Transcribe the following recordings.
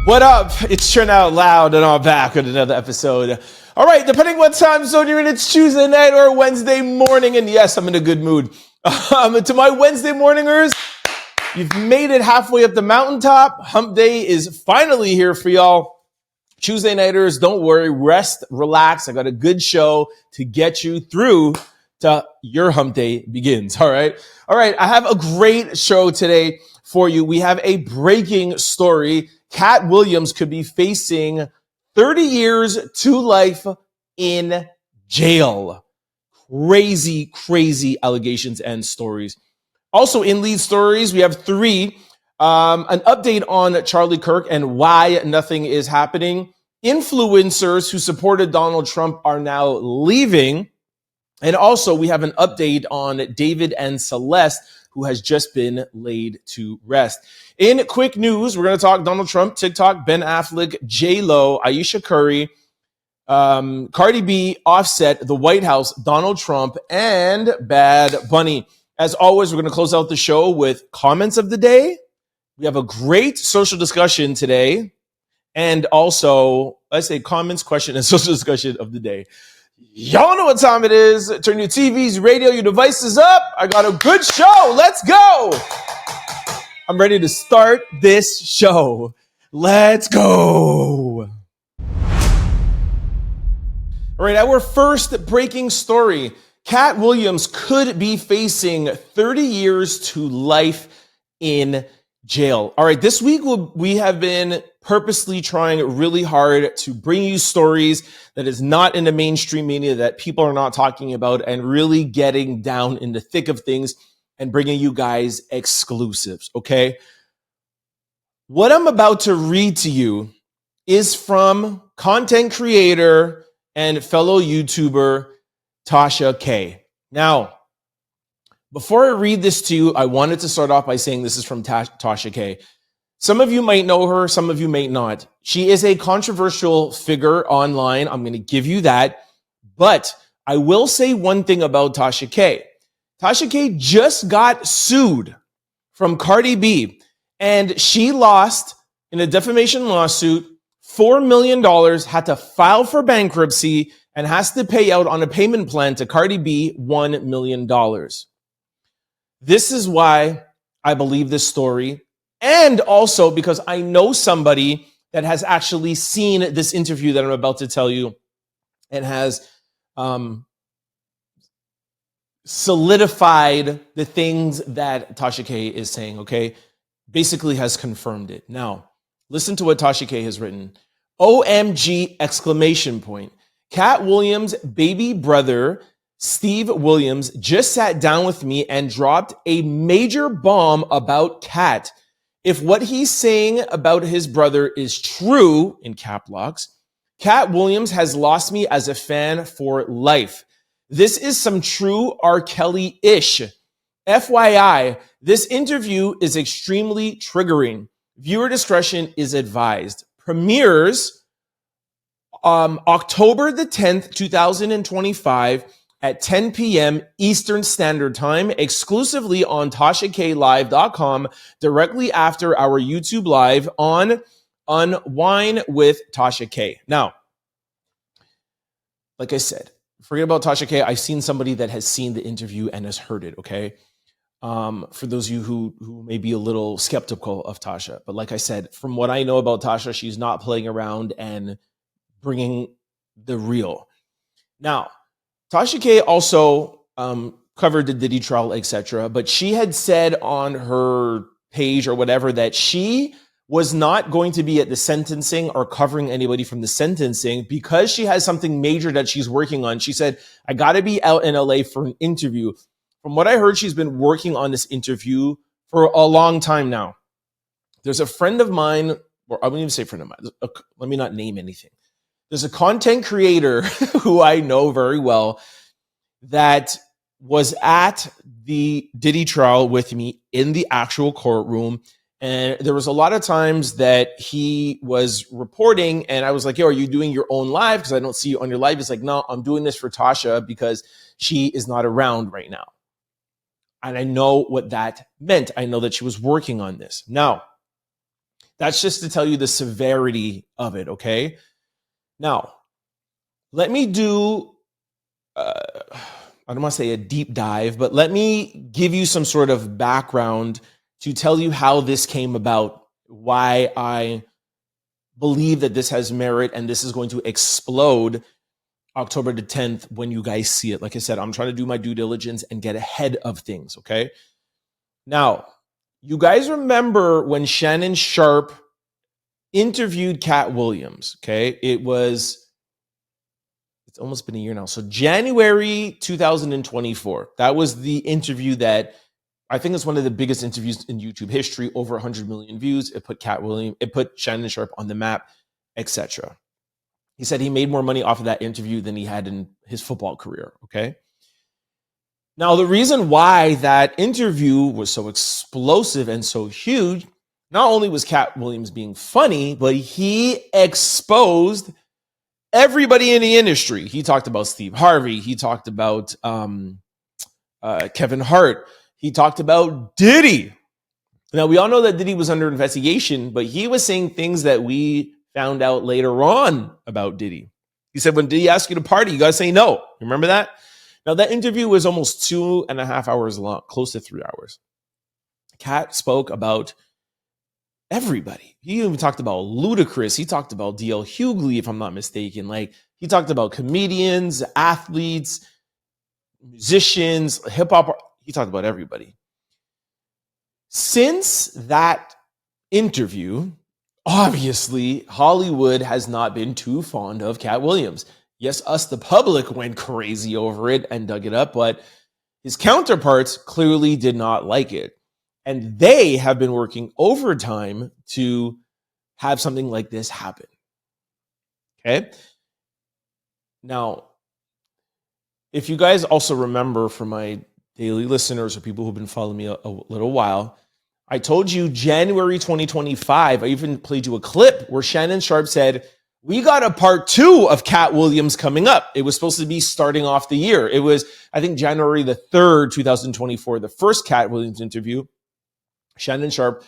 What up? It's Turn Out Loud, and I'm back with another episode. All right, depending what time zone you're in, it's Tuesday night or Wednesday morning, and yes, I'm in a good mood. To my Wednesday morningers, you've made it halfway up the mountaintop. Hump day is finally here for y'all. Tuesday nighters, don't worry, rest, relax. I got a good show to get you through to your hump day begins. All right, I have a great show today for you. We have a breaking story. Katt Williams could be facing 30 years to life in jail. Crazy allegations and stories. Also in lead stories, we have three. An update on Charlie Kirk and why nothing is happening. Influencers who supported Donald Trump are now leaving. And also we have an update on D4vd and Celeste, who has just been laid to rest. In quick news, we're going to talk Donald Trump, TikTok, Ben Affleck, J-Lo, Ayesha Curry, Cardi B, Offset, the White House, Donald Trump, and Bad Bunny. As always, we're going to close out the show with comments of the day. We have a great social discussion today. And also, let's say comments, question, and social discussion of the day. Y'all know what time it is. Turn your TVs, radio, your devices up. I got a good show. Let's go. I'm ready to start this show. Let's go. All right, our first breaking story. Katt Williams could be facing 30 years to life in jail. All right, this week we have been purposely trying really hard to bring you stories that is not in the mainstream media that people are not talking about and really getting down in the thick of things and bringing you guys exclusives, okay? What I'm about to read to you is from content creator and fellow YouTuber Tasha K. Now, before I read this to you, I wanted to start off by saying this is from Tasha K. Some of you might know her, some of you may not. She is a controversial figure online. I'm going to give you that. But I will say one thing about Tasha K. Tasha K just got sued from Cardi B, and she lost in a defamation lawsuit $4 million, had to file for bankruptcy, and has to pay out on a payment plan to Cardi B $1 million. This is why I believe this story. And also because I know somebody that has actually seen this interview that I'm about to tell you and has solidified the things that Tasha K is saying, okay? Basically has confirmed it. Now, listen to what Tasha K has written. OMG exclamation point. Katt Williams' baby brother, Steve Williams, just sat down with me and dropped a major bomb about Katt. If what he's saying about his brother is true, in cap locks, Katt Williams has lost me as a fan for life. This is some true R. Kelly-ish. FYI, this interview is extremely triggering. Viewer discretion is advised. Premieres October the 10th, 2025 at 10 p.m. Eastern Standard Time, exclusively on TashaKLive.com, directly after our YouTube Live on Unwind with Tasha K. Now, like I said, forget about Tasha K. I've seen somebody that has seen the interview and has heard it, okay? For those of you who may be a little skeptical of Tasha. But like I said, from what I know about Tasha, she's not playing around and bringing the real. Now, Tasha K also covered the Diddy trial, etc., but she had said on her page or whatever that she was not going to be at the sentencing or covering anybody from the sentencing because she has something major that she's working on. She said, I got to be out in LA for an interview. From what I heard, she's been working on this interview for a long time now. There's a friend of mine, or I wouldn't even say friend of mine. Let me not name anything. There's a content creator who I know very well that was at the Diddy trial with me in the actual courtroom. And there was a lot of times that he was reporting and I was like, yo, are you doing your own live? Because I don't see you on your live. He's like, no, I'm doing this for Tasha because she is not around right now. And I know what that meant. I know that she was working on this. Now, That's just to tell you the severity of it, okay? Now, let me do, I don't want to say a deep dive, but let me give you some sort of background to tell you how this came about, why I believe that this has merit and this is going to explode October the 10th when you guys see it. Like I said, I'm trying to do my due diligence and get ahead of things, okay? Now, you guys remember when Shannon Sharpe interviewed Katt Williams, okay? It's almost been a year now. So January 2024, that was the interview that I think is one of the biggest interviews in YouTube history, over 100 million views. It put Shannon Sharpe on the map, etc. He said he made more money off of that interview than he had in his football career, okay? Now, the reason why that interview was so explosive and so huge, not only was Katt Williams being funny, but he exposed everybody in the industry. He talked about Steve Harvey. He talked about Kevin Hart. He talked about Diddy. Now, we all know that Diddy was under investigation, but he was saying things that we found out later on about Diddy. He said, when Diddy asks you to party, you got to say no. Remember that? Now, that interview was almost 2.5 hours long, close to 3 hours. Katt spoke about everybody. He even talked about Ludacris. He talked about D.L. Hughley, if I'm not mistaken. Like, he talked about comedians, athletes, musicians, hip hop. He talked about everybody. Since that interview, obviously, Hollywood has not been too fond of Katt Williams. Yes, us, the public, went crazy over it and dug it up, but his counterparts clearly did not like it. And they have been working overtime to have something like this happen. Okay? Now, if you guys also remember, for my daily listeners or people who've been following me a little while, I told you January 2025, I even played you a clip where Shannon Sharpe said, we got a part 2 of Katt Williams coming up. It was supposed to be starting off the year. It was, I think, January the 3rd, 2024, the first Katt Williams interview. Shannon Sharpe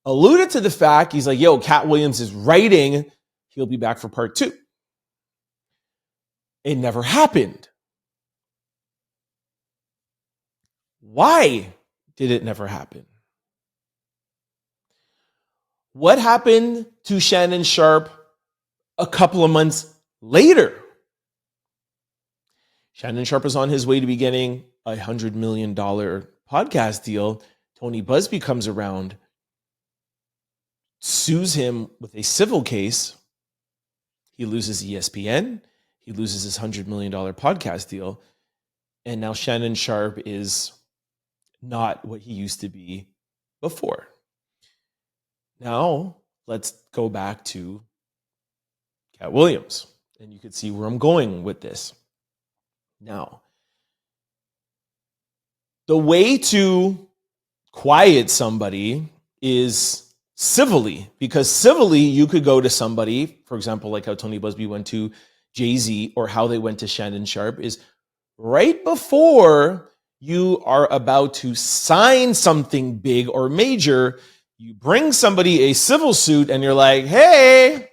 alluded to the fact, he's like, yo, Katt Williams is writing, he'll be back for part 2. It never happened. Why did it never happen? What happened to Shannon Sharpe a couple of months later? Shannon Sharpe is on his way to be getting a $100 million podcast deal. Tony Busby comes around, sues him with a civil case. He loses ESPN. He loses his $100 million podcast deal. And now Shannon Sharpe is not what he used to be before. Now, let's go back to Katt Williams, and you can see where I'm going with this. Now, the way to quiet somebody is civilly, because civilly you could go to somebody, for example, like how Tony Busby went to Jay-Z, or how they went to Shannon Sharpe, is right before you are about to sign something big or major, you bring somebody a civil suit and you're like, hey,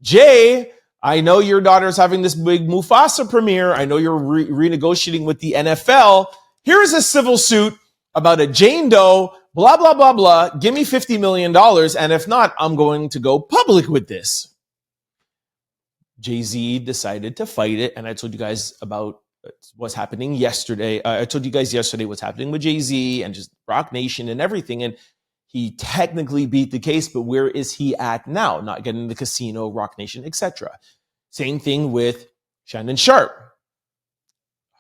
Jay, I know your daughter's having this big Mufasa premiere. I know you're renegotiating with the NFL. Here is a civil suit about a Jane Doe, blah, blah, blah, blah. Give me $50 million. And if not, I'm going to go public with this. Jay-Z decided to fight it. And I told you guys about what's happening yesterday. I told you guys yesterday what's happening with Jay-Z and just Rock Nation and everything. And he technically beat the case, but where is he at now? Not getting the casino, Rock Nation, etc. Same thing with Shannon Sharpe.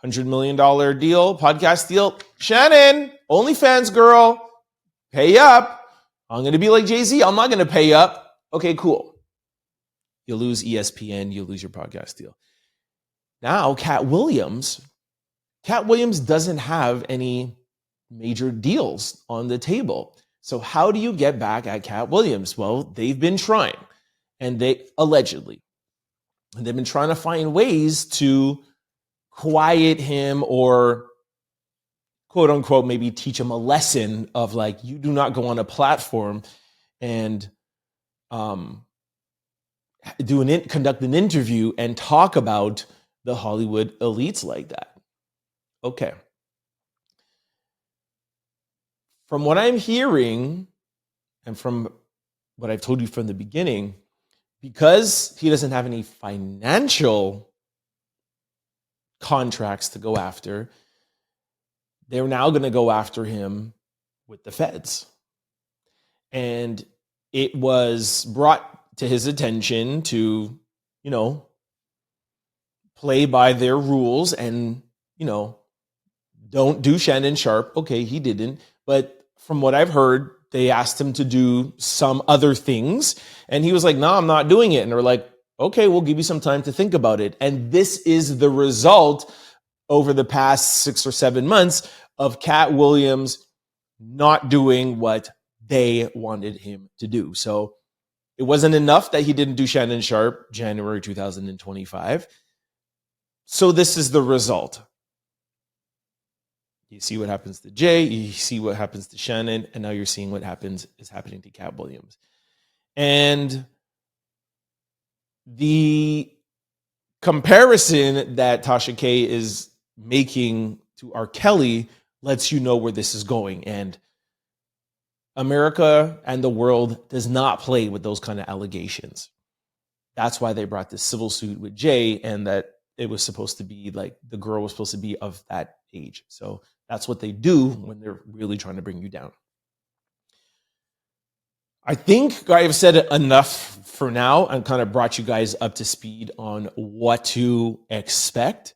$100 million deal, podcast deal. Shannon, OnlyFans girl, pay up. I'm going to be like Jay-Z. I'm not going to pay up. Okay, cool. You lose ESPN, you lose your podcast deal. Now, Katt Williams doesn't have any major deals on the table. So how do you get back at Katt Williams? Well, they've been trying, and they've been trying to find ways to quiet him, or quote unquote, maybe teach him a lesson of like, you do not go on a platform and conduct an interview and talk about the Hollywood elites like that. Okay. From what I'm hearing, and from what I've told you from the beginning, because he doesn't have any financial contracts to go after, they're now going to go after him with the feds. And it was brought to his attention to, play by their rules and, don't do Shannon Sharpe. Okay, he didn't. But from what I've heard, they asked him to do some other things. And he was like, no, I'm not doing it. And they're like, okay, we'll give you some time to think about it. And this is the result over the past 6 or 7 months of Katt Williams not doing what they wanted him to do. So it wasn't enough that he didn't do Shannon Sharpe January 2025. So this is the result. You see what happens to Jay, you see what happens to Shannon, and now you're seeing what is happening to Katt Williams. And the comparison that Tasha K is making to R. Kelly lets you know where this is going. And America and the world does not play with those kind of allegations. That's why they brought this civil suit with Jay, and that it was supposed to be like the girl was supposed to be of that age. So that's what they do when they're really trying to bring you down. I think I've said enough for now and kind of brought you guys up to speed on what to expect.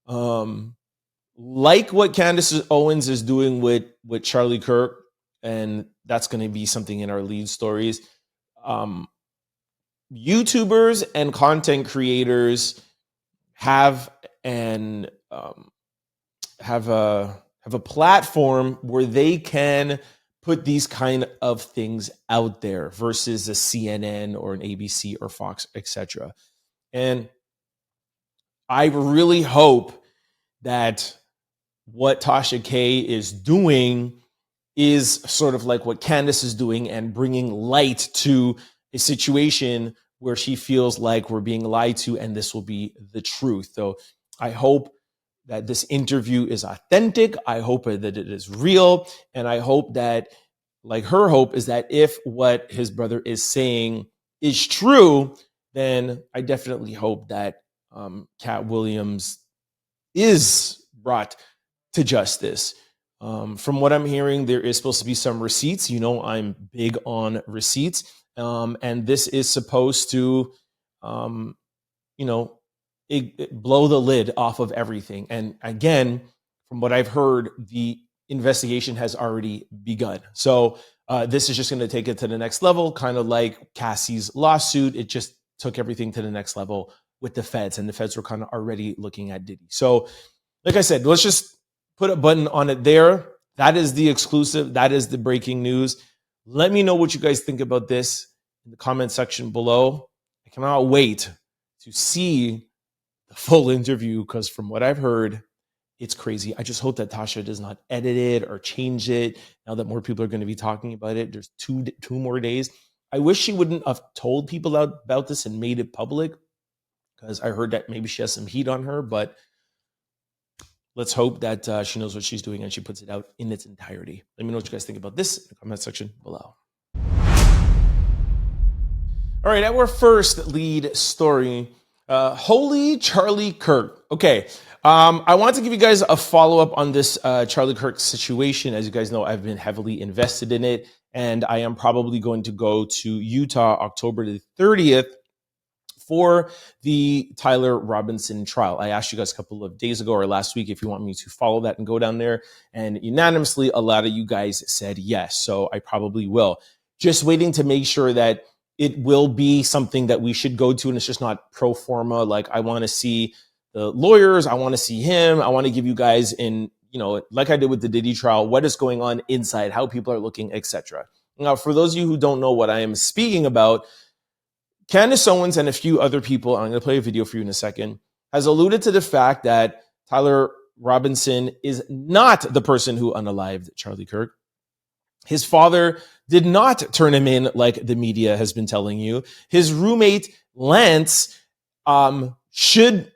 Like what Candace Owens is doing with Charlie Kirk, and that's going to be something in our lead stories. YouTubers and content creators have a platform where they can put these kind of things out there versus a CNN or an ABC or Fox, etc. And I really hope that what Tasha K is doing is sort of like what Candace is doing and bringing light to a situation where she feels like we're being lied to, and this will be the truth. So I hope that this interview is authentic. I hope that it is real. And I hope that, like her hope is that if what his brother is saying is true, then I definitely hope that Katt Williams is brought to justice. From what I'm hearing, there is supposed to be some receipts. I'm big on receipts. And this is supposed to, blow the lid off of everything. And again, from what I've heard, the investigation has already begun. So this is just going to take it to the next level, kind of like Cassie's lawsuit. It just took everything to the next level with the feds, and the feds were kind of already looking at Diddy. So like I said, let's just put a button on it there. That is the exclusive. That is the breaking news. Let me know what you guys think about this in the comment section below. I cannot wait to see the full interview, because from what I've heard, it's crazy. I just hope that Tasha does not edit it or change it now that more people are going to be talking about it. There's two more days. I wish she wouldn't have told people about this and made it public, because I heard that maybe she has some heat on her, but let's hope that she knows what she's doing and she puts it out in its entirety. Let me know what you guys think about this in the comment section below. All right, our first lead story, holy Charlie Kirk. Okay, I want to give you guys a follow-up on this Charlie Kirk situation. As you guys know, I've been heavily invested in it, and I am probably going to go to Utah October the 30th for the Tyler Robinson trial. I asked you guys a couple of days ago or last week if you want me to follow that and go down there, and unanimously, a lot of you guys said yes, so I probably will. Just waiting to make sure that it will be something that we should go to, and it's just not pro forma. Like, I want to see the lawyers, I want to see him, I want to give you guys like I did with the Diddy trial, what is going on inside, how people are looking, etc. Now, for those of you who don't know what I am speaking about, Candace Owens and a few other people, I'm going to play a video for you in a second, has alluded to the fact that Tyler Robinson is not the person who unalived Charlie Kirk. His father did not turn him in like the media has been telling you. His roommate, Lance, should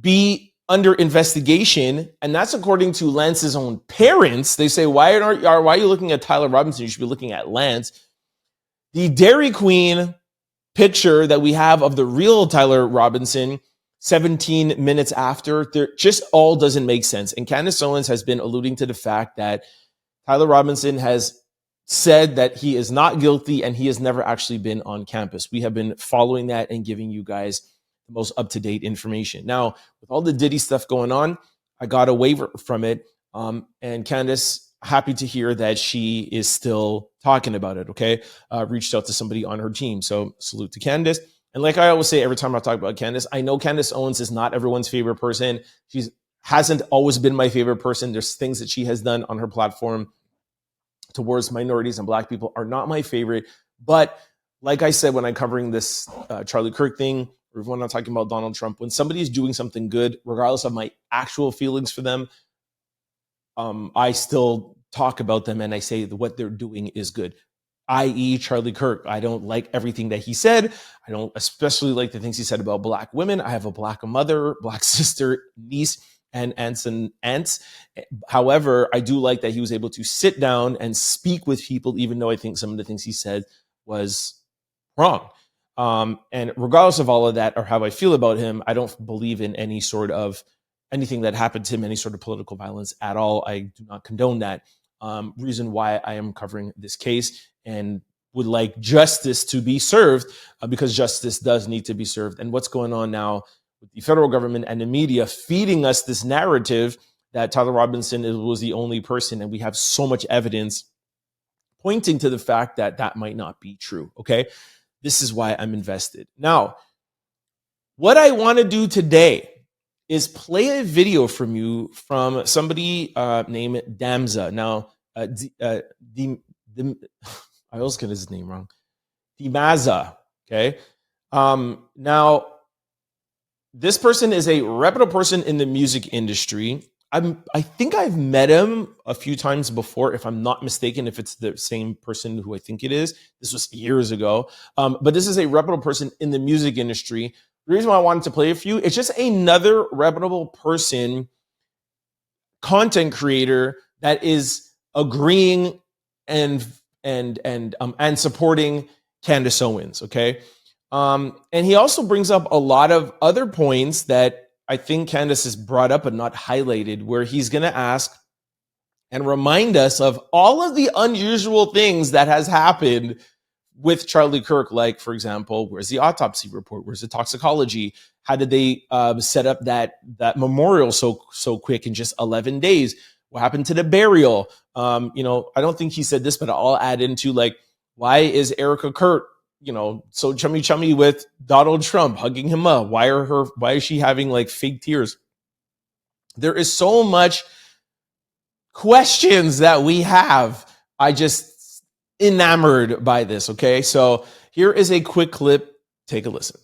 be under investigation, and that's according to Lance's own parents. They say, why are you looking at Tyler Robinson? You should be looking at Lance. The Dairy Queen picture that we have of the real Tyler Robinson 17 minutes after, just all doesn't make sense. And Candace Owens has been alluding to the fact that Tyler Robinson has said that he is not guilty and he has never actually been on campus. We have been following that and giving you guys the most up-to-date information. Now, with all the Diddy stuff going on, I got a waiver from it. And Candace, happy to hear that she is still talking about it, okay? Reached out to somebody on her team. So salute to Candace. And like I always say every time I talk about Candace, I know Candace Owens is not everyone's favorite person. She hasn't always been my favorite person. There's things that she has done on her platform towards minorities and Black people are not my favorite. But like I said, when I'm covering this Charlie Kirk thing, or when I'm talking about Donald Trump, when somebody is doing something good, regardless of my actual feelings for them, I still talk about them and I say that what they're doing is good. I.e. Charlie Kirk. I don't like everything that he said. I don't especially like the things he said about Black women. I have a Black mother, Black sister, niece, and aunts. However, I do like that he was able to sit down and speak with people, even though I think some of the things he said was wrong. And regardless of all of that or how I feel about him, I don't believe in any sort of anything that happened to him, any sort of political violence at all. I do not condone that. Reason why I am covering this case and would like justice to be served, because justice does need to be served. And what's going on now with the federal government and the media feeding us this narrative that Tyler Robinson was the only person, and we have so much evidence pointing to the fact that that might not be true, okay? This is why I'm invested. Now, what I want to do today is play a video from you from somebody named Damza. Now, I always get his name wrong. Dimaza, okay? Now, this person is a reputable person in the music industry. I think I've met him a few times before, if I'm not mistaken, if it's the same person who I think it is. This was years ago. But this is a reputable person in the music industry. The reason why I wanted to play it for you, it's just another reputable person, content creator that is agreeing and supporting Candace Owens, okay? And he also brings up a lot of other points that I think Candace has brought up but not highlighted, where he's going to ask and remind us of all of the unusual things that has happened with Charlie Kirk. Like, for example, where's the autopsy report? Where's the toxicology? How did they set up that memorial so quick in just 11 days? What happened to the burial? I don't think he said this, but I'll add into, like, why is Erica Kurt, so chummy with Donald Trump, hugging him up? Why is she having like fake tears? There is so much questions that we have. I just enamored by this. Okay. So here is a quick clip. Take a listen.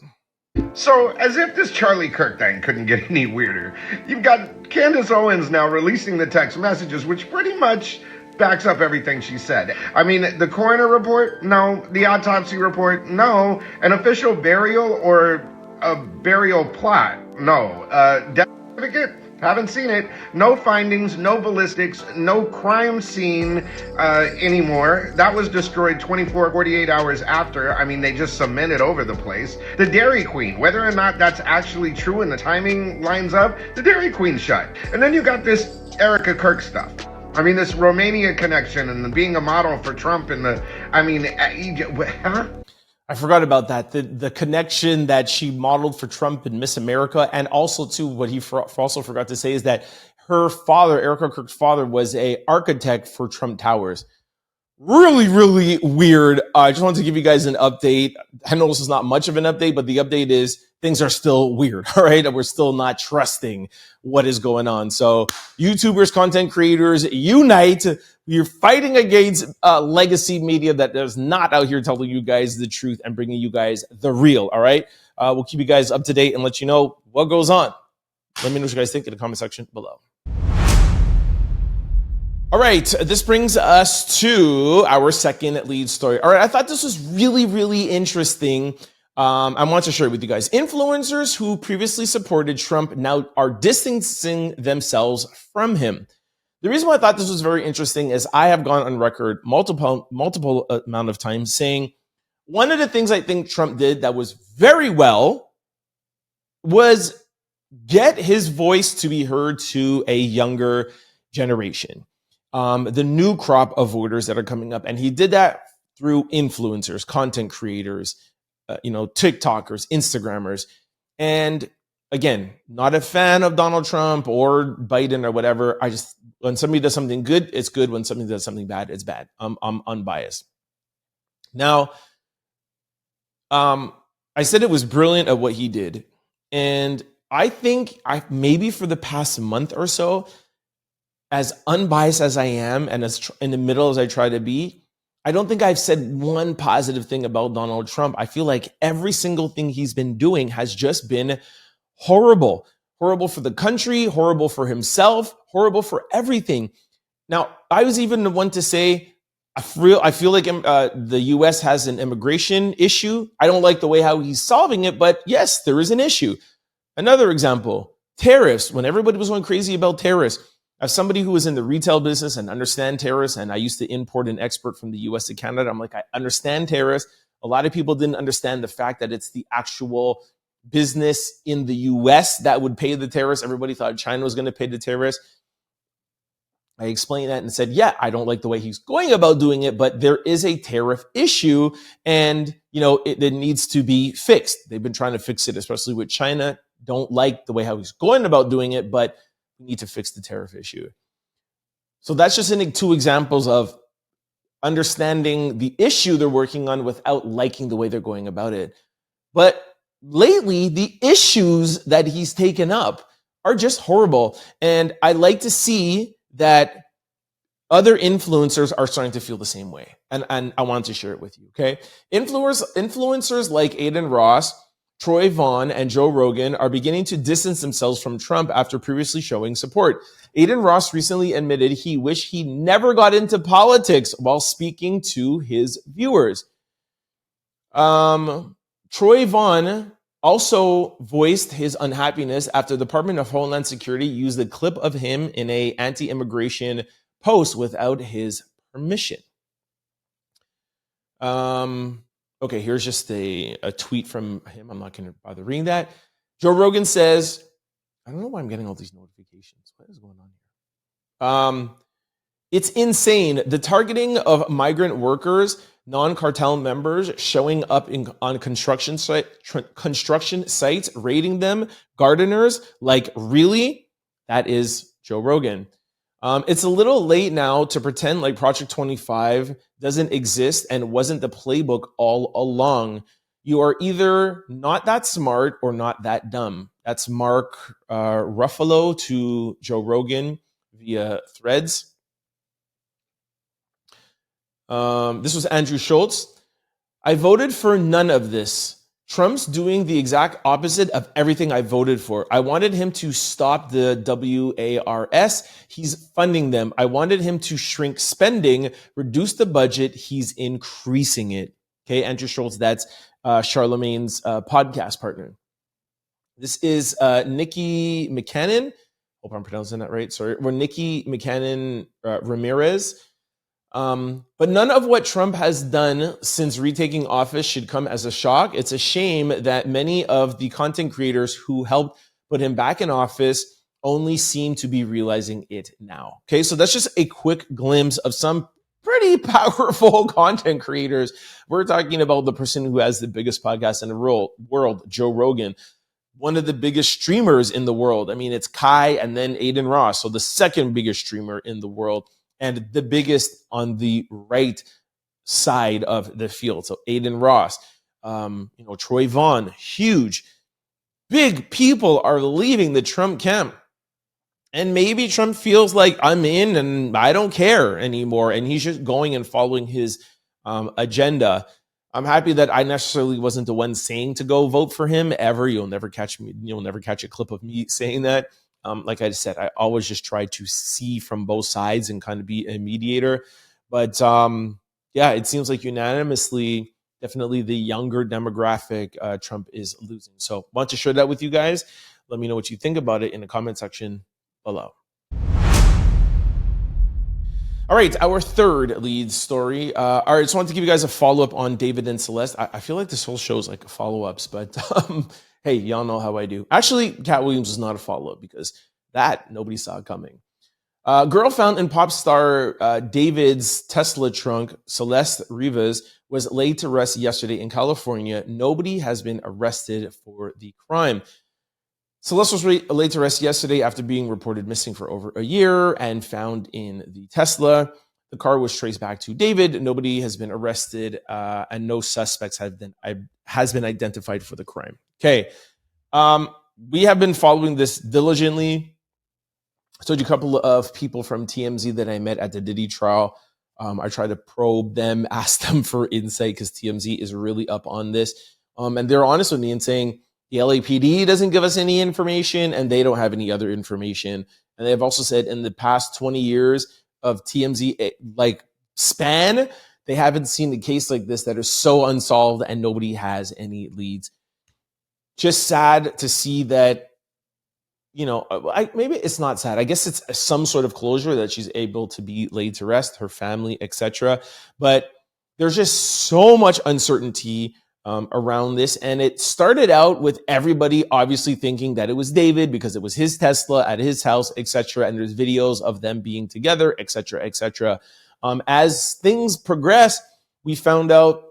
So, as if this Charlie Kirk thing couldn't get any weirder, you've got Candace Owens now releasing the text messages, which pretty much backs up everything she said. I mean, the coroner report, no. The autopsy report, no. An official burial or a burial plot, no. Death certificate, haven't seen it. No findings, no ballistics, no crime scene anymore. That was destroyed 48 hours after. I mean, they just cemented over the place. The Dairy Queen, whether or not that's actually true and the timing lines up, the Dairy Queen shut. And then you got this Erica Kirk stuff. I mean, this Romania connection and being a model for Trump and I forgot about that. The connection that she modeled for Trump and Miss America. And also, too, what he also forgot to say is that her father, Erica Kirk's father, was a architect for Trump Towers. Really, really weird. I just wanted to give you guys an update. I know this is not much of an update, but the update is things are still weird, all right? And we're still not trusting what is going on. So YouTubers, content creators, unite. You're fighting against legacy media that is not out here telling you guys the truth and bringing you guys the real, all right? We'll keep you guys up to date and let you know what goes on. Let me know what you guys think in the comment section below. All right, this brings us to our second lead story. All right, I thought this was really, really interesting. I want to share it with you guys. Influencers who previously supported Trump now are distancing themselves from him. The reason why I thought this was very interesting is I have gone on record multiple amount of times saying one of the things I think Trump did that was very well was get his voice to be heard to a younger generation. The new crop of voters that are coming up. And he did that through influencers, content creators, TikTokers, Instagrammers. And again, not a fan of Donald Trump or Biden or whatever. When somebody does something good, it's good. When somebody does something bad, it's bad. I'm unbiased. Now, I said it was brilliant at what he did. And I think maybe for the past month or so, as unbiased as I am and as in the middle as I try to be, I don't think I've said one positive thing about Donald Trump. I feel like every single thing he's been doing has just been horrible. Horrible for the country, horrible for himself, horrible for everything. Now, I was even the one to say, I feel like the U.S. has an immigration issue. I don't like the way how he's solving it, but yes, there is an issue. Another example, tariffs. When everybody was going crazy about tariffs, as somebody who was in the retail business and understand tariffs, and I used to import and export from the US to Canada, I'm like, I understand tariffs. A lot of people didn't understand the fact that it's the actual business in the US that would pay the tariffs. Everybody thought China was going to pay the tariffs. I explained that and said, yeah, I don't like the way he's going about doing it, but there is a tariff issue and, it needs to be fixed. They've been trying to fix it, especially with China. Don't like the way how he's going about doing it, but we need to fix the tariff issue. So that's just two examples of understanding the issue they're working on without liking the way they're going about it. But lately, the issues that he's taken up are just horrible. And I like to see that other influencers are starting to feel the same way. And I want to share it with you, okay? Influencers like Aiden Ross, Troy Vaughn, and Joe Rogan are beginning to distance themselves from Trump after previously showing support. Aiden Ross recently admitted he wished he never got into politics while speaking to his viewers. Troy Vaughn also voiced his unhappiness after the Department of Homeland Security used a clip of him in an anti-immigration post without his permission. Okay, here's just a tweet from him. I'm not going to bother reading that. Joe Rogan says, I don't know why I'm getting all these notifications. What is going on here? It's insane. The targeting of migrant workers, non-cartel members showing up on construction sites, raiding them, gardeners. Like, really? That is Joe Rogan. It's a little late now to pretend like Project 25 doesn't exist and wasn't the playbook all along. You are either not that smart or not that dumb. That's Mark Ruffalo to Joe Rogan via Threads. This was Andrew Schultz. I voted for none of this. Trump's doing the exact opposite of everything I voted for. I wanted him to stop the WARS. He's funding them. I wanted him to shrink spending, reduce the budget. He's increasing it. Okay, Andrew Schultz, that's Charlemagne's podcast partner. This is Nikki McCannon. Hope I'm pronouncing that right. Sorry. We're Nikki McCannon Ramirez. But none of what Trump has done since retaking office should come as a shock. It's a shame that many of the content creators who helped put him back in office only seem to be realizing it now. Okay, so that's just a quick glimpse of some pretty powerful content creators. We're talking about the person who has the biggest podcast in the world, Joe Rogan, one of the biggest streamers in the world. I mean, it's Kai and then Aiden Ross, so the second biggest streamer in the world. And the biggest on the right side of the field. So Aiden Ross, Troy Vaughn, huge, big people are leaving the Trump camp. And maybe Trump feels like I'm in and I don't care anymore. And he's just going and following his agenda. I'm happy that I necessarily wasn't the one saying to go vote for him ever. You'll never catch a clip of me saying that. Like I said, I always just try to see from both sides and kind of be a mediator. But yeah, it seems like unanimously, definitely the younger demographic, Trump is losing. So want to share that with you guys. Let me know what you think about it in the comment section below. All right, our third lead story. All right, just wanted to give you guys a follow-up on David and Celeste. I feel like this whole show is like follow-ups, but hey, y'all know how I do. Actually, Katt Williams is not a follow-up because that nobody saw coming. Girl found in pop star David's Tesla trunk, Celeste Rivas, was laid to rest yesterday in California. Nobody has been arrested for the crime. Celeste was laid to rest yesterday after being reported missing for over a year and found in the Tesla. The car was traced back to David. Nobody has been arrested, and no suspects has been identified for the crime. Okay, we have been following this diligently. I told you a couple of people from TMZ that I met at the Diddy trial. I tried to probe them, ask them for insight because TMZ is really up on this, and they're honest with me in saying, the LAPD doesn't give us any information, and they don't have any other information. And they've also said in the past 20 years of TMZ like span, they haven't seen a case like this that is so unsolved and nobody has any leads. Just sad to see that, you know, maybe it's not sad. I guess it's some sort of closure that she's able to be laid to rest, her family, etc. But there's just so much uncertainty around this. And it started out with everybody obviously thinking that it was David because it was his Tesla at his house, etc. And there's videos of them being together, etc., etc. As things progress, we found out,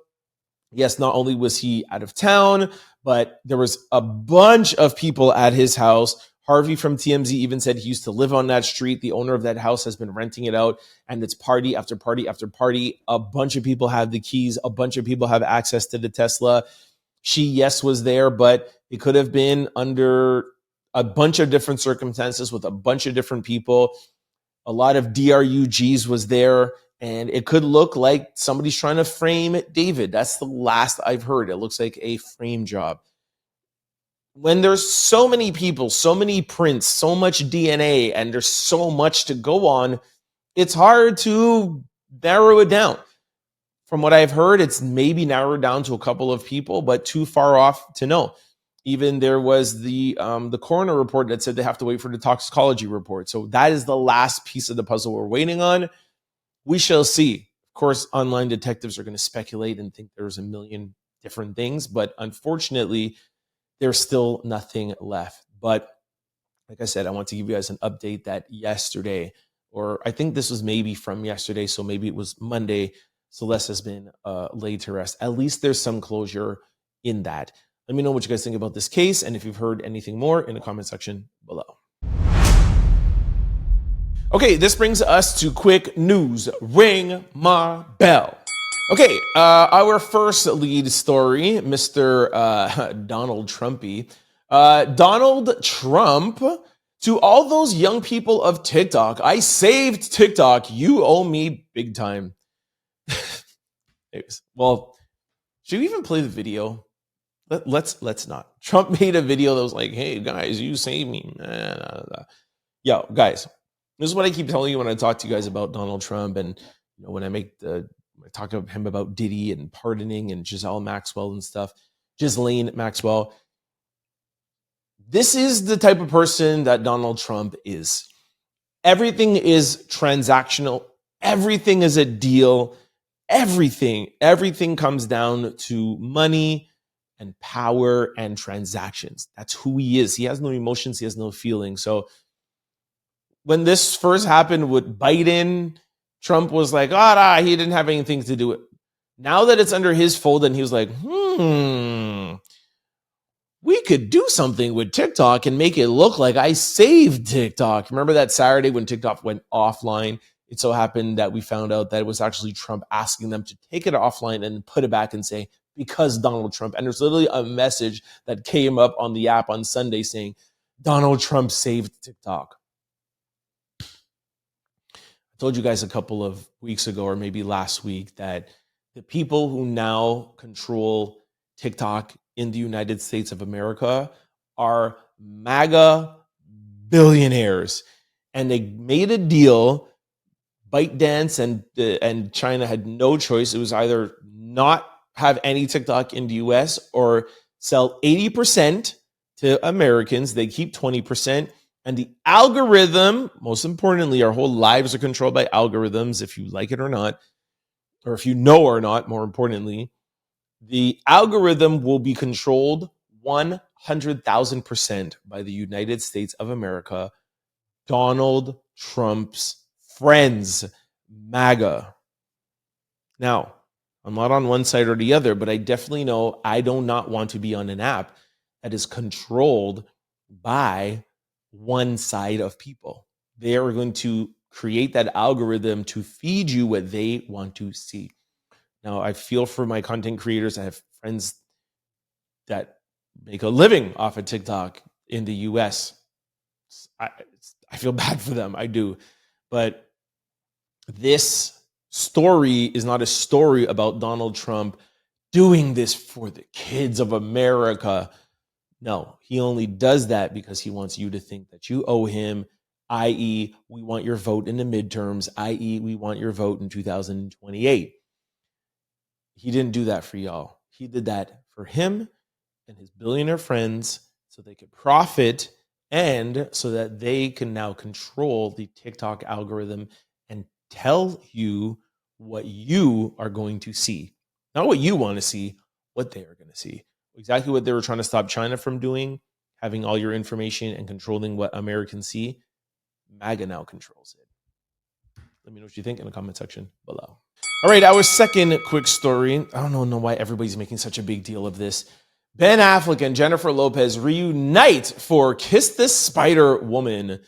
yes, not only was he out of town, but there was a bunch of people at his house. Harvey from TMZ even said he used to live on that street. The owner of that house has been renting it out, and it's party after party after party. A bunch of people have the keys. A bunch of people have access to the Tesla. She, yes, was there, but it could have been under a bunch of different circumstances with a bunch of different people. A lot of DRUGs was there, and it could look like somebody's trying to frame David. That's the last I've heard. It looks like a frame job. When there's so many people, so many prints, so much DNA, and there's so much to go on, it's hard to narrow it down. From what I've heard, it's maybe narrowed down to a couple of people, but too far off to know. Even there was the coroner report that said they have to wait for the toxicology report. So that is the last piece of the puzzle we're waiting on. We shall see. Of course, online detectives are going to speculate and think there's a million different things, but unfortunately, there's still nothing left. But like I said, I want to give you guys an update that yesterday, or I think this was maybe from yesterday, so maybe it was Monday, Celeste has been laid to rest. At least there's some closure in that. Let me know what you guys think about this case, and if you've heard anything more in the comment section below. Okay, this brings us to quick news. Ring my bell. Okay, our first lead story, Mr. Donald Trumpy. Donald Trump, to all those young people of TikTok, I saved TikTok. You owe me big time. Anyways, well, should we even play the video? Let's not. Trump made a video that was like, hey, guys, you saved me. Yo, guys, this is what I keep telling you when I talk to you guys about Donald Trump, and you know, when I talk to him about Diddy and pardoning and Ghislaine Maxwell and stuff. Ghislaine Maxwell. This is the type of person that Donald Trump is. Everything is transactional. Everything is a deal. Everything comes down to money and power and transactions. That's who he is. He has no emotions. He has no feelings. So when this first happened with Biden, Trump was like, he didn't have anything to do with it. Now that it's under his fold, and he was like, we could do something with TikTok and make it look like I saved TikTok. Remember that Saturday when TikTok went offline? It so happened that we found out that it was actually Trump asking them to take it offline and put it back and say, because Donald Trump. And there's literally a message that came up on the app on Sunday saying, Donald Trump saved TikTok. I told you guys a couple of weeks ago, or maybe last week, that the people who now control TikTok in the United States of America are MAGA billionaires. And they made a deal. ByteDance and China had no choice. It was either not have any TikTok in the US or sell 80% to Americans. They keep 20%. And the algorithm, most importantly, our whole lives are controlled by algorithms, if you like it or not, or if you know or not, more importantly, the algorithm will be controlled 100,000% by the United States of America, Donald Trump's friends, MAGA. Now, I'm not on one side or the other, but I definitely know I do not want to be on an app that is controlled by one side of people. They are going to create that algorithm to feed you what they want to see. Now, I feel for my content creators. I have friends that make a living off of TikTok in the US. I feel bad for them. I do. But this story is not a story about Donald Trump doing this for the kids of America. No, he only does that because he wants you to think that you owe him, i.e., we want your vote in the midterms, i.e., we want your vote in 2028. He didn't do that for y'all. He did that for him and his billionaire friends so they could profit and so that they can now control the TikTok algorithm and tell you what you are going to see. Not what you want to see, what they are going to see. Exactly what they were trying to stop China from doing, having all your information and controlling what Americans see. MAGA now controls it. Let me know what you think in the comment section below. All right, our second quick story. I don't know why everybody's making such a big deal of this. Ben Affleck and Jennifer Lopez reunite for Kiss This Spider Woman.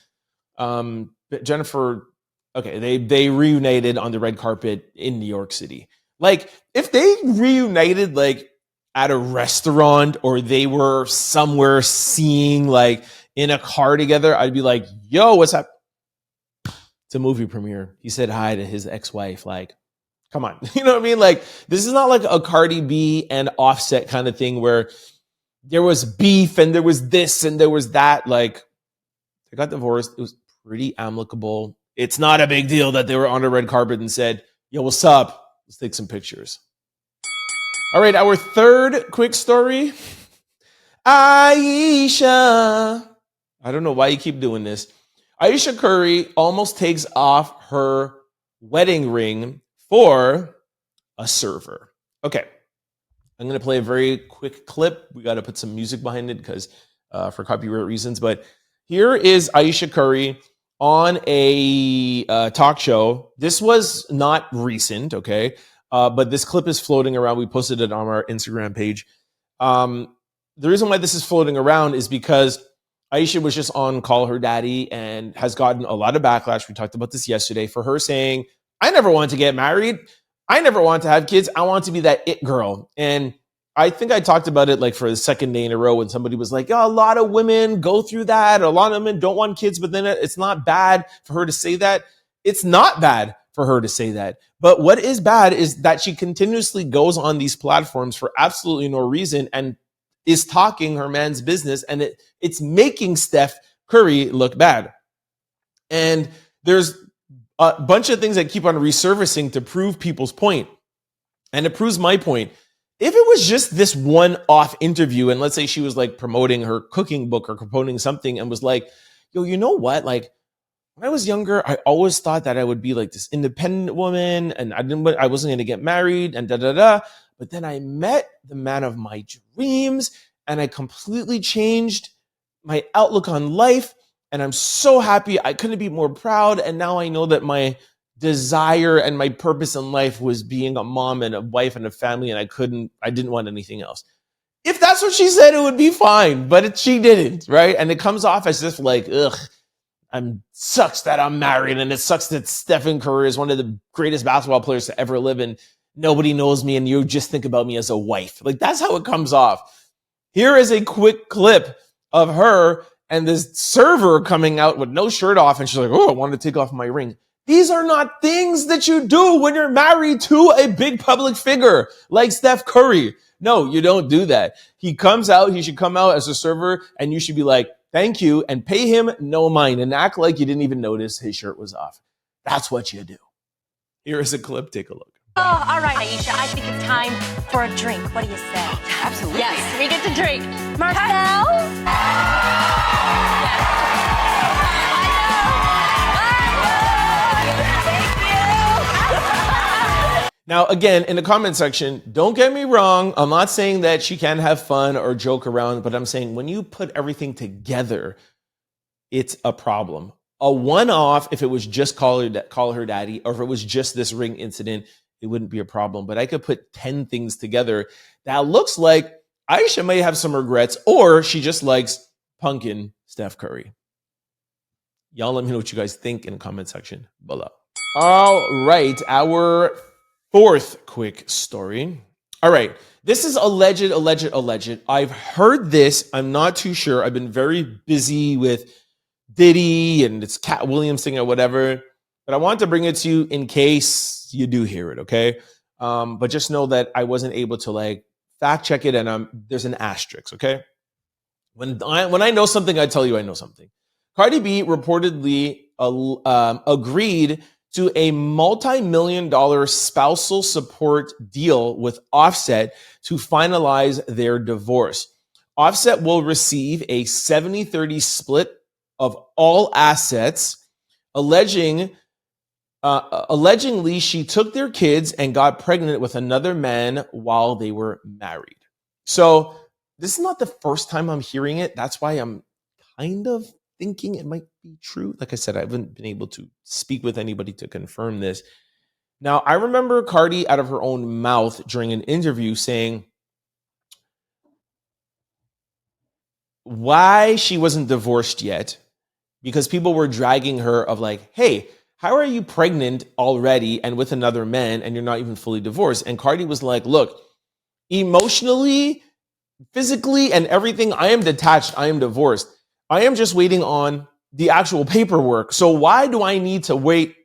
Jennifer, okay, they reunited on the red carpet in New York City. Like, if they reunited, like, at a restaurant or they were somewhere seeing, like, in a car together, I'd be like, yo, what's up? It's a movie premiere. He said hi to his ex-wife, like, come on. You know what I mean? Like, this is not like a Cardi B and Offset kind of thing where there was beef and there was this and there was that. Like, they got divorced. It was pretty amicable. It's not a big deal that they were on the red carpet and said, yo, what's up? Let's take some pictures. All right, our third quick story. Ayesha. I don't know why you keep doing this. Ayesha Curry almost takes off her wedding ring for a server. Okay, I'm going to play a very quick clip. We got to put some music behind it because for copyright reasons. But here is Ayesha Curry on a talk show. This was not recent, okay? But this clip is floating around. We posted it on our Instagram page. The reason why this is floating around is because Ayesha was just on Call Her Daddy and has gotten a lot of backlash. We talked about this yesterday for her saying, I never wanted to get married. I never wanted to have kids. I want to be that it girl. And I think I talked about it like for the second day in a row when somebody was like, a lot of women go through that. A lot of women don't want kids, but then it's not bad for her to say that. It's not bad for her to say that. But what is bad is that she continuously goes on these platforms for absolutely no reason and is talking her man's business, and it's making Steph Curry look bad. And there's a bunch of things that keep on resurfacing to prove people's point. And it proves my point. If it was just this one-off interview, and let's say she was like promoting her cooking book or promoting something and was like, yo, you know what? Like, when I was younger, I always thought that I would be like this independent woman and I wasn't going to get married and da-da-da. But then I met the man of my dreams and I completely changed my outlook on life. And I'm so happy. I couldn't be more proud. And now I know that my desire and my purpose in life was being a mom and a wife and a family. And I didn't want anything else. If that's what she said, it would be fine. But she didn't, right? And it comes off as if like, ugh, sucks that I'm married. And it sucks that Stephen Curry is one of the greatest basketball players to ever live. And nobody knows me. And you just think about me as a wife. Like, that's how it comes off. Here is a quick clip of her and this server coming out with no shirt off. And she's like, oh, I want to take off my ring. These are not things that you do when you're married to a big public figure like Steph Curry. No, you don't do that. He comes out. He should come out as a server. And you should be like, Thank you, and pay him no mind and act like you didn't even notice his shirt was off. That's what you do. Here is a clip. Take a look. Oh, all right, Ayesha, I think it's time for a drink. What do you say? Absolutely. Yes, we get to drink. Marcel? Now, again, in the comment section, don't get me wrong. I'm not saying that she can't have fun or joke around, but I'm saying when you put everything together, it's a problem. A one-off, if it was just call her daddy, or if it was just this ring incident, it wouldn't be a problem. But I could put 10 things together that looks like Ayesha may have some regrets, or she just likes punkin Steph Curry. Y'all let me know what you guys think in the comment section below. All right, our fourth quick story. All right, this is alleged. I've heard this. I'm not too sure. I've been very busy with Diddy and it's Katt Williams thing or whatever, but I want to bring it to you in case you do hear it, okay? But just know that I wasn't able to fact check it, and there's an asterisk, okay? When I know something, I tell you I know something. Cardi B reportedly agreed to a multi-million-dollar spousal support deal with Offset to finalize their divorce. Offset will receive a 70-30 split of all assets, allegedly she took their kids and got pregnant with another man while they were married. So this is not the first time I'm hearing it. That's why I'm kind of thinking it might be true. Like I said, I haven't been able to speak with anybody to confirm this. Now, I remember Cardi out of her own mouth during an interview saying why she wasn't divorced yet, because people were dragging her of hey, how are you pregnant already and with another man and you're not even fully divorced? And Cardi was like, look, emotionally, physically, and everything, I am detached. I am divorced. I am just waiting on the actual paperwork. So why do I need to wait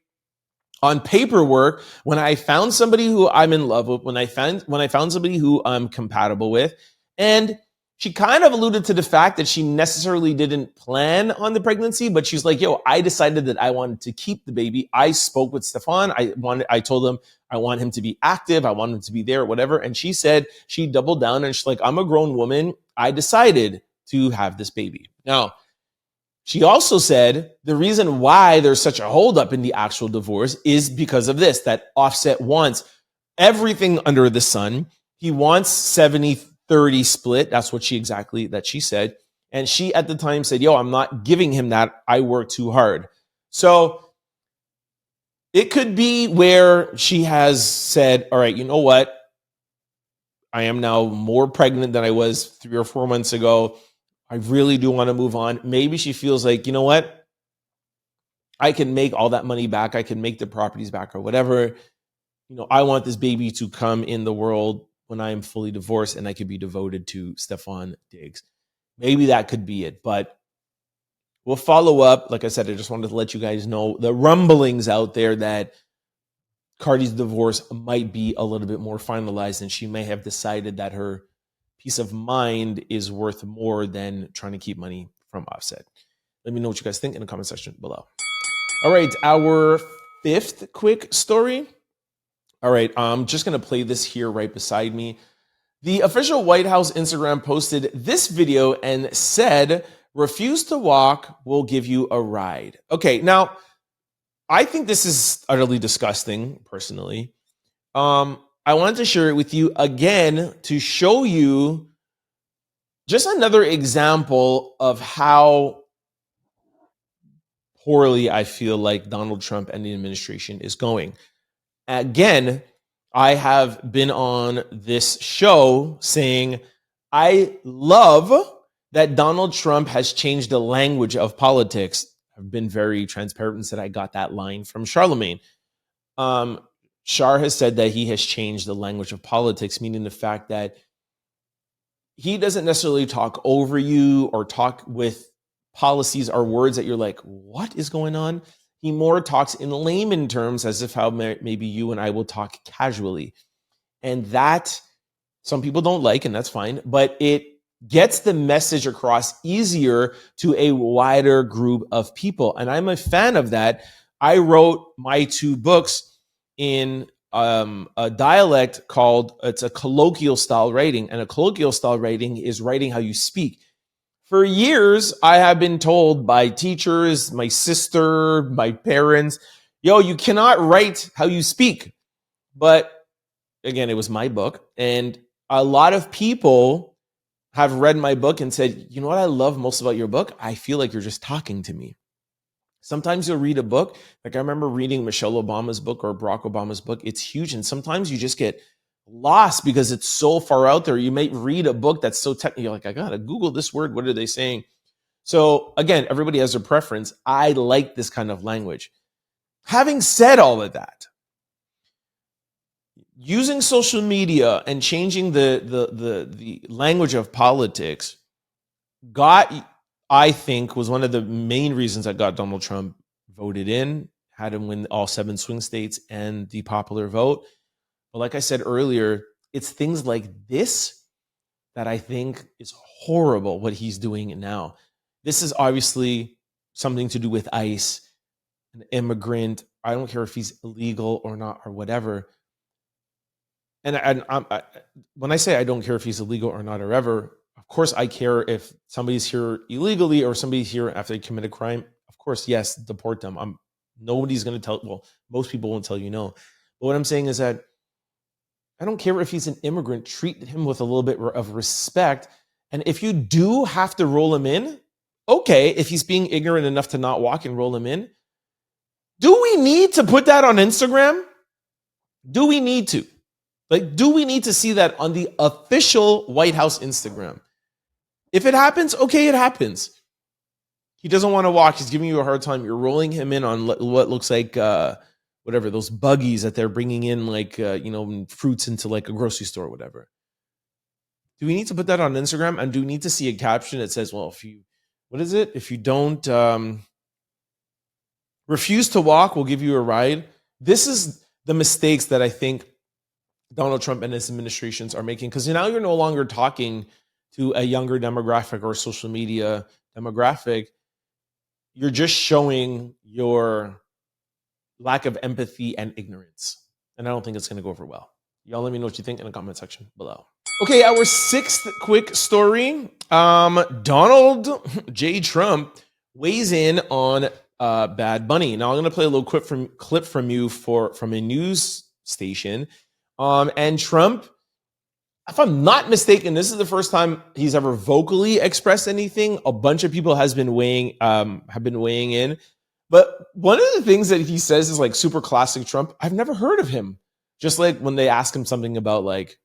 on paperwork when I found somebody who I'm in love with, when I found somebody who I'm compatible with? And she kind of alluded to the fact that she necessarily didn't plan on the pregnancy, but she's like, yo, I decided that I wanted to keep the baby. I spoke with Stefan. I told him I want him to be active. I want him to be there, whatever. And she said, she doubled down and she's like, I'm a grown woman. I decided to have this baby. Now, she also said the reason why there's such a holdup in the actual divorce is because of this, that Offset wants everything under the sun. He wants 70-30 split. That's what she said. And she at the time said, yo, I'm not giving him that. I work too hard. So it could be where she has said, all right, you know what? I am now more pregnant than I was 3 or 4 months ago. I really do want to move on. Maybe she feels like, you know what? I can make all that money back. I can make the properties back or whatever. I want this baby to come in the world when I am fully divorced and I could be devoted to Stefan Diggs. Maybe that could be it, but we'll follow up. Like I said, I just wanted to let you guys know the rumblings out there that Cardi's divorce might be a little bit more finalized and she may have decided that her peace of mind is worth more than trying to keep money from Offset. Let me know what you guys think in the comment section below. All right, our fifth quick story. All right, I'm just going to play this here right beside me. The official White House Instagram posted this video and said, refuse to walk, we'll give you a ride. Okay, now, I think this is utterly disgusting, personally. I wanted to share it with you again to show you just another example of how poorly I feel like Donald Trump and the administration is going. Again, I have been on this show saying I love that Donald Trump has changed the language of politics. I've been very transparent and said I got that line from Charlemagne. Char has said that he has changed the language of politics, meaning the fact that he doesn't necessarily talk over you or talk with policies or words that you're like, what is going on? He more talks in layman terms as if how maybe you and I will talk casually. And that some people don't like, and that's fine, but it gets the message across easier to a wider group of people. And I'm a fan of that. I wrote my 2 books in a dialect called, it's a colloquial style writing. And a colloquial style writing is writing how you speak. For years, I have been told by teachers, my sister, my parents, yo, you cannot write how you speak. But again, it was my book. And a lot of people have read my book and said, you know what I love most about your book? I feel like you're just talking to me. Sometimes you'll read a book. Like I remember reading Michelle Obama's book or Barack Obama's book. It's huge. And sometimes you just get lost because it's so far out there. You might read a book that's so technical. You're like, I got to Google this word. What are they saying? So again, everybody has a preference. I like this kind of language. Having said all of that, using social media and changing the language of politics I think, was one of the main reasons that got Donald Trump voted in, had him win all 7 swing states and the popular vote. But like I said earlier, it's things like this that I think is horrible what he's doing now. This is obviously something to do with ICE, an immigrant. I don't care if he's illegal or not or whatever. And when I say I don't care if he's illegal or not or ever, of course I care if somebody's here illegally or somebody's here after they commit a crime. Of course, yes, deport them. Nobody's going to tell, well, most people won't tell you no. But what I'm saying is that I don't care if he's an immigrant, treat him with a little bit of respect. And if you do have to roll him in, okay, if he's being ignorant enough to not walk and roll him in, do we need to put that on Instagram? Do we need to? Like, do we need to see that on the official White House Instagram? If it happens, okay, it happens. He doesn't want to walk. He's giving you a hard time. You're rolling him in on what looks like whatever, those buggies that they're bringing in, like, fruits into like a grocery store or whatever. Do we need to put that on Instagram? And do we need to see a caption that says, well, if you don't refuse to walk, we'll give you a ride? This is the mistakes that I think Donald Trump and his administrations are making, because now you're no longer talking to a younger demographic or social media demographic. You're just showing your lack of empathy and ignorance. And I don't think it's going to go over well. Y'all let me know what you think in the comment section below. Okay, our 6th quick story. Donald J. Trump weighs in on Bad Bunny. Now I'm going to play a little clip from you from a news station. And Trump, if I'm not mistaken, this is the first time he's ever vocally expressed anything. A bunch of people have been weighing in. But one of the things that he says is like super classic Trump. I've never heard of him. Just like when they ask him something about like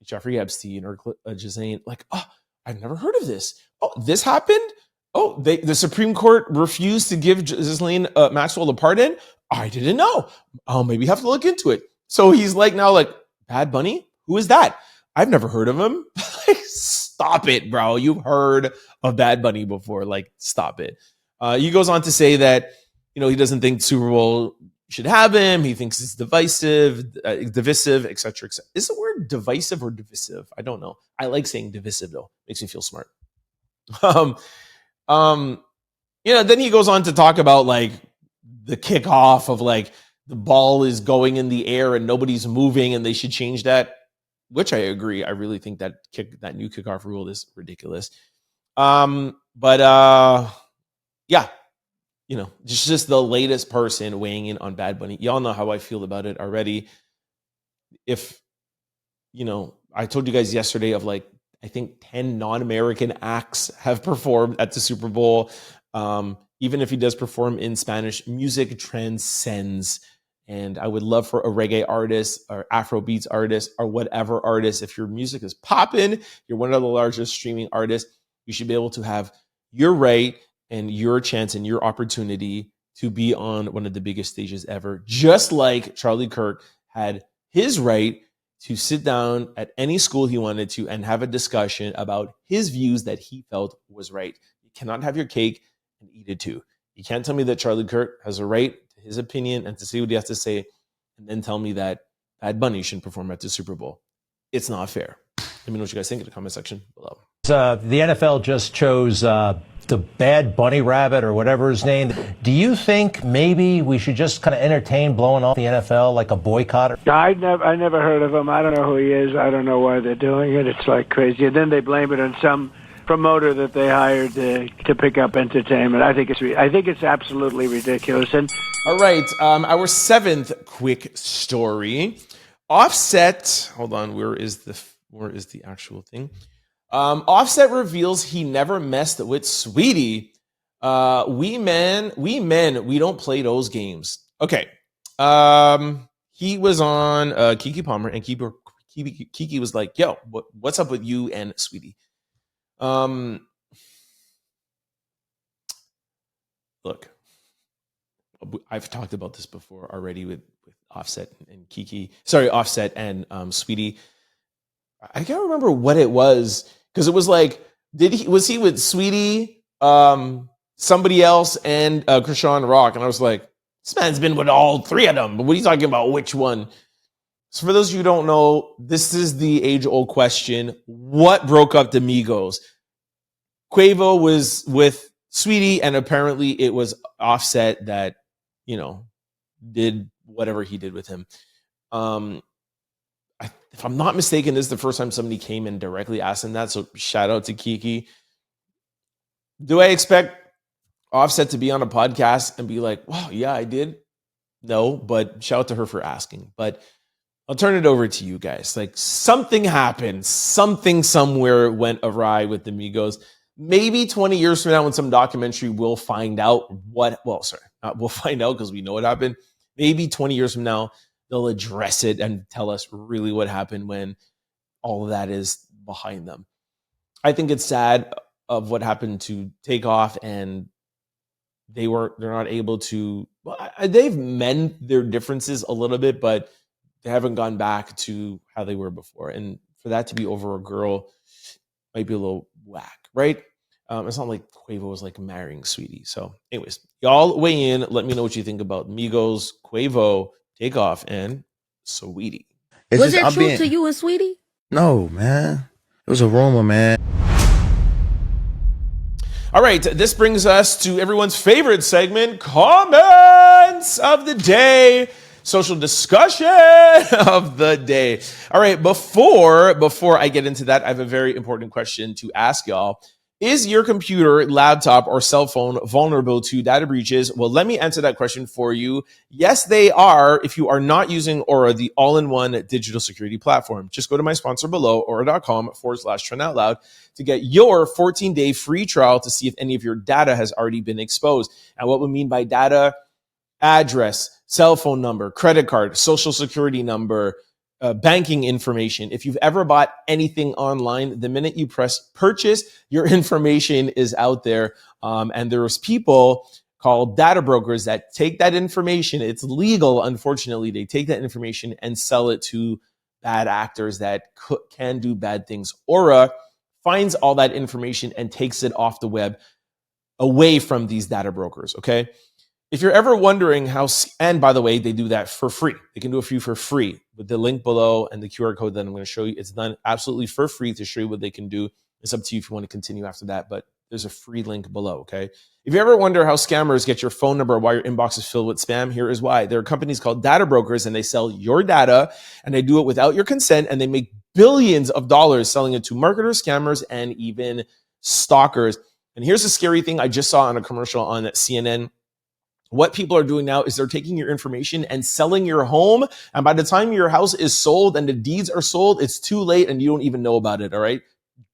Jeffrey Epstein or Ghislaine, like, oh, I've never heard of this. Oh, this happened? Oh, the Supreme Court refused to give Ghislaine Maxwell a pardon? I didn't know. Oh, maybe you have to look into it. So he's like now like, Bad Bunny? Who is that? I've never heard of him. Like, stop it, bro. You've heard of Bad Bunny before. Like, stop it. He goes on to say that, he doesn't think Super Bowl should have him. He thinks it's divisive, et cetera, et cetera. Is the word divisive or divisive? I don't know. I like saying divisive though. Makes me feel smart. Then he goes on to talk about like the kickoff of like the ball is going in the air and nobody's moving and they should change that, which I agree. I really think that new kickoff rule is ridiculous. Yeah, just the latest person weighing in on Bad Bunny. Y'all know how I feel about it already. If, I told you guys yesterday of like, I think 10 non-American acts have performed at the Super Bowl. Even if he does perform in Spanish, music transcends. And I would love for a reggae artist or Afrobeats artist or whatever artist, if your music is popping, you're one of the largest streaming artists, you should be able to have your right and your chance and your opportunity to be on one of the biggest stages ever. Just like Charlie Kirk had his right to sit down at any school he wanted to and have a discussion about his views that he felt was right. You cannot have your cake and eat it too. You can't tell me that Charlie Kirk has a right to his opinion and to say what he has to say, and then tell me that Bad Bunny shouldn't perform at the Super Bowl. It's not fair. Let me know what you guys think in the comment section below. The NFL just chose the Bad Bunny Rabbit or whatever his name. Do you think maybe we should just kind of entertain blowing off the NFL like a boycott? I never heard of him. I don't know who he is. I don't know why they're doing it. It's like crazy. And then they blame it on some promoter that they hired to pick up entertainment. I think it's absolutely ridiculous. And all right, our seventh quick story. Offset. Hold on. Where is the actual thing? Offset reveals he never messed with Sweetie. We men, we don't play those games. Okay. He was on Kiki Palmer, and Kiki was like, "Yo, what's up with you and Sweetie?" Look, I've talked about this before already with Offset and Kiki. Sorry, Offset and Sweetie. I can't remember what it was. Because it was like, was he with Sweetie, somebody else, and Krishan Rock? And I was like, this man's been with all three of them. But what are you talking about? Which one? So for those of you who don't know, this is the age-old question. What broke up the Migos? Quavo was with Sweetie, and apparently it was Offset that, did whatever he did with him. If I'm not mistaken, this is the first time somebody came and directly asked him that. So shout out to Kiki. Do I expect Offset to be on a podcast and be like, wow, yeah, I did? No, but shout out to her for asking. But I'll turn it over to you guys. Like, something happened. Something somewhere went awry with the Migos. Maybe 20 years from now in some documentary, we'll find out we'll find out because we know what happened. Maybe 20 years from now, they'll address it and tell us really what happened when all of that is behind them. I think it's sad of what happened to Takeoff, and they're not able to. Well, they've mended their differences a little bit, but they haven't gone back to how they were before. And for that to be over a girl might be a little whack, right? It's not like Quavo was like marrying Sweetie. So, anyways, y'all weigh in. Let me know what you think about Migos, Quavo, Takeoff, and Sweetie. Was there truth to you and Sweetie? No, man. It was a rumor, man. All right, this brings us to everyone's favorite segment, comments of the day, social discussion of the day. All right, before I get into that, I have a very important question to ask y'all. Is your computer, laptop, or cell phone vulnerable to data breaches? Well, let me answer that question for you. Yes, they are if you are not using Aura, the all-in-one digital security platform. Just go to my sponsor below, aura.com/trendOutloud, to get your 14-day free trial to see if any of your data has already been exposed. And what we mean by data: address, cell phone number, credit card, social security number, banking information. If you've ever bought anything online, the minute you press purchase, your information is out there. And there's people called data brokers that take that information. It's legal, unfortunately. They take that information and sell it to bad actors that can do bad things. Aura finds all that information and takes it off the web away from these data brokers, okay? If you're ever wondering how, and by the way, they do that for free. They can do it for you for free with the link below and the QR code that I'm going to show you. It's done absolutely for free to show you what they can do. It's up to you if you want to continue after that, but there's a free link below, okay? If you ever wonder how scammers get your phone number while your inbox is filled with spam, here is why. There are companies called data brokers, and they sell your data, and they do it without your consent, and they make billions of dollars selling it to marketers, scammers, and even stalkers. And here's the scary thing I just saw on a commercial on CNN. What people are doing now is they're taking your information and selling your home. And by the time your house is sold and the deeds are sold, it's too late and you don't even know about it. All right.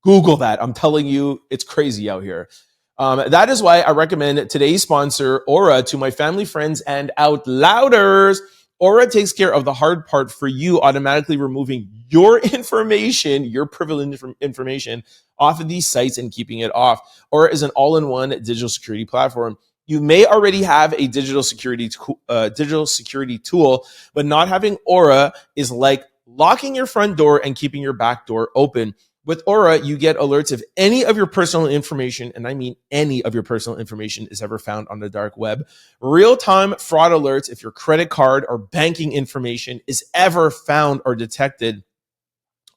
Google that. I'm telling you, it's crazy out here. That is why I recommend today's sponsor, Aura, to my family, friends, and out louders. Aura takes care of the hard part for you, automatically removing your information, your privileged information off of these sites and keeping it off. Aura is an all-in-one digital security platform. You may already have a digital security tool, but not having Aura is like locking your front door and keeping your back door open. With Aura, you get alerts if any of your personal information, and I mean any of your personal information, is ever found on the dark web. Real-time fraud alerts if your credit card or banking information is ever found or detected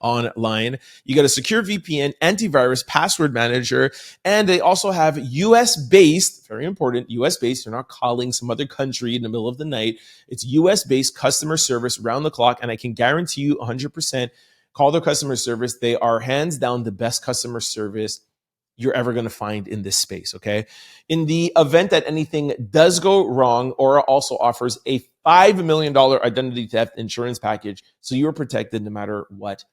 online. You get a secure VPN, antivirus, password manager, and they also have US-based, very important, US-based. You're not calling some other country in the middle of the night. It's US-based customer service round the clock, and I can guarantee you 100%, call their customer service. They are hands down the best customer service you're ever going to find in this space, okay? In the event that anything does go wrong, Aura also offers a $5 million identity theft insurance package, so you're protected no matter what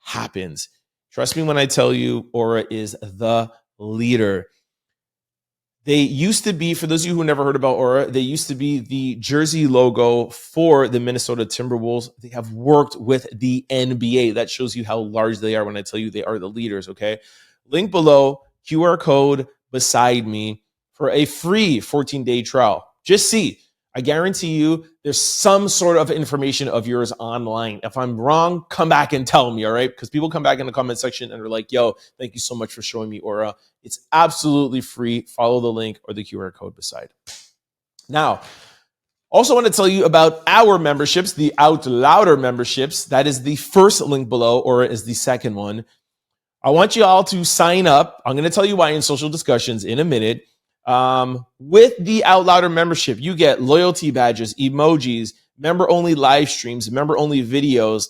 happens. Trust me when I tell you, Aura is the leader. They used to be, for those of you who never heard about Aura, they used to be the jersey logo for the Minnesota Timberwolves. They have worked with the NBA. That shows you how large they are when I tell you they are the leaders, okay? Link below, QR code beside me for a free 14-day trial. Just see. I guarantee you there's some sort of information of yours online. If I'm wrong, come back and tell me, all right? Because people come back in the comment section and are like, yo, thank you so much for showing me Aura. It's absolutely free. Follow the link or the QR code beside. Now, also want to tell you about our memberships, the Out Louder memberships. That is the first link below. Aura is the second one. I want you all to sign up. I'm going to tell you why in social discussions in a minute. With the Out Louder membership, you get loyalty badges, emojis, member-only live streams, member-only videos,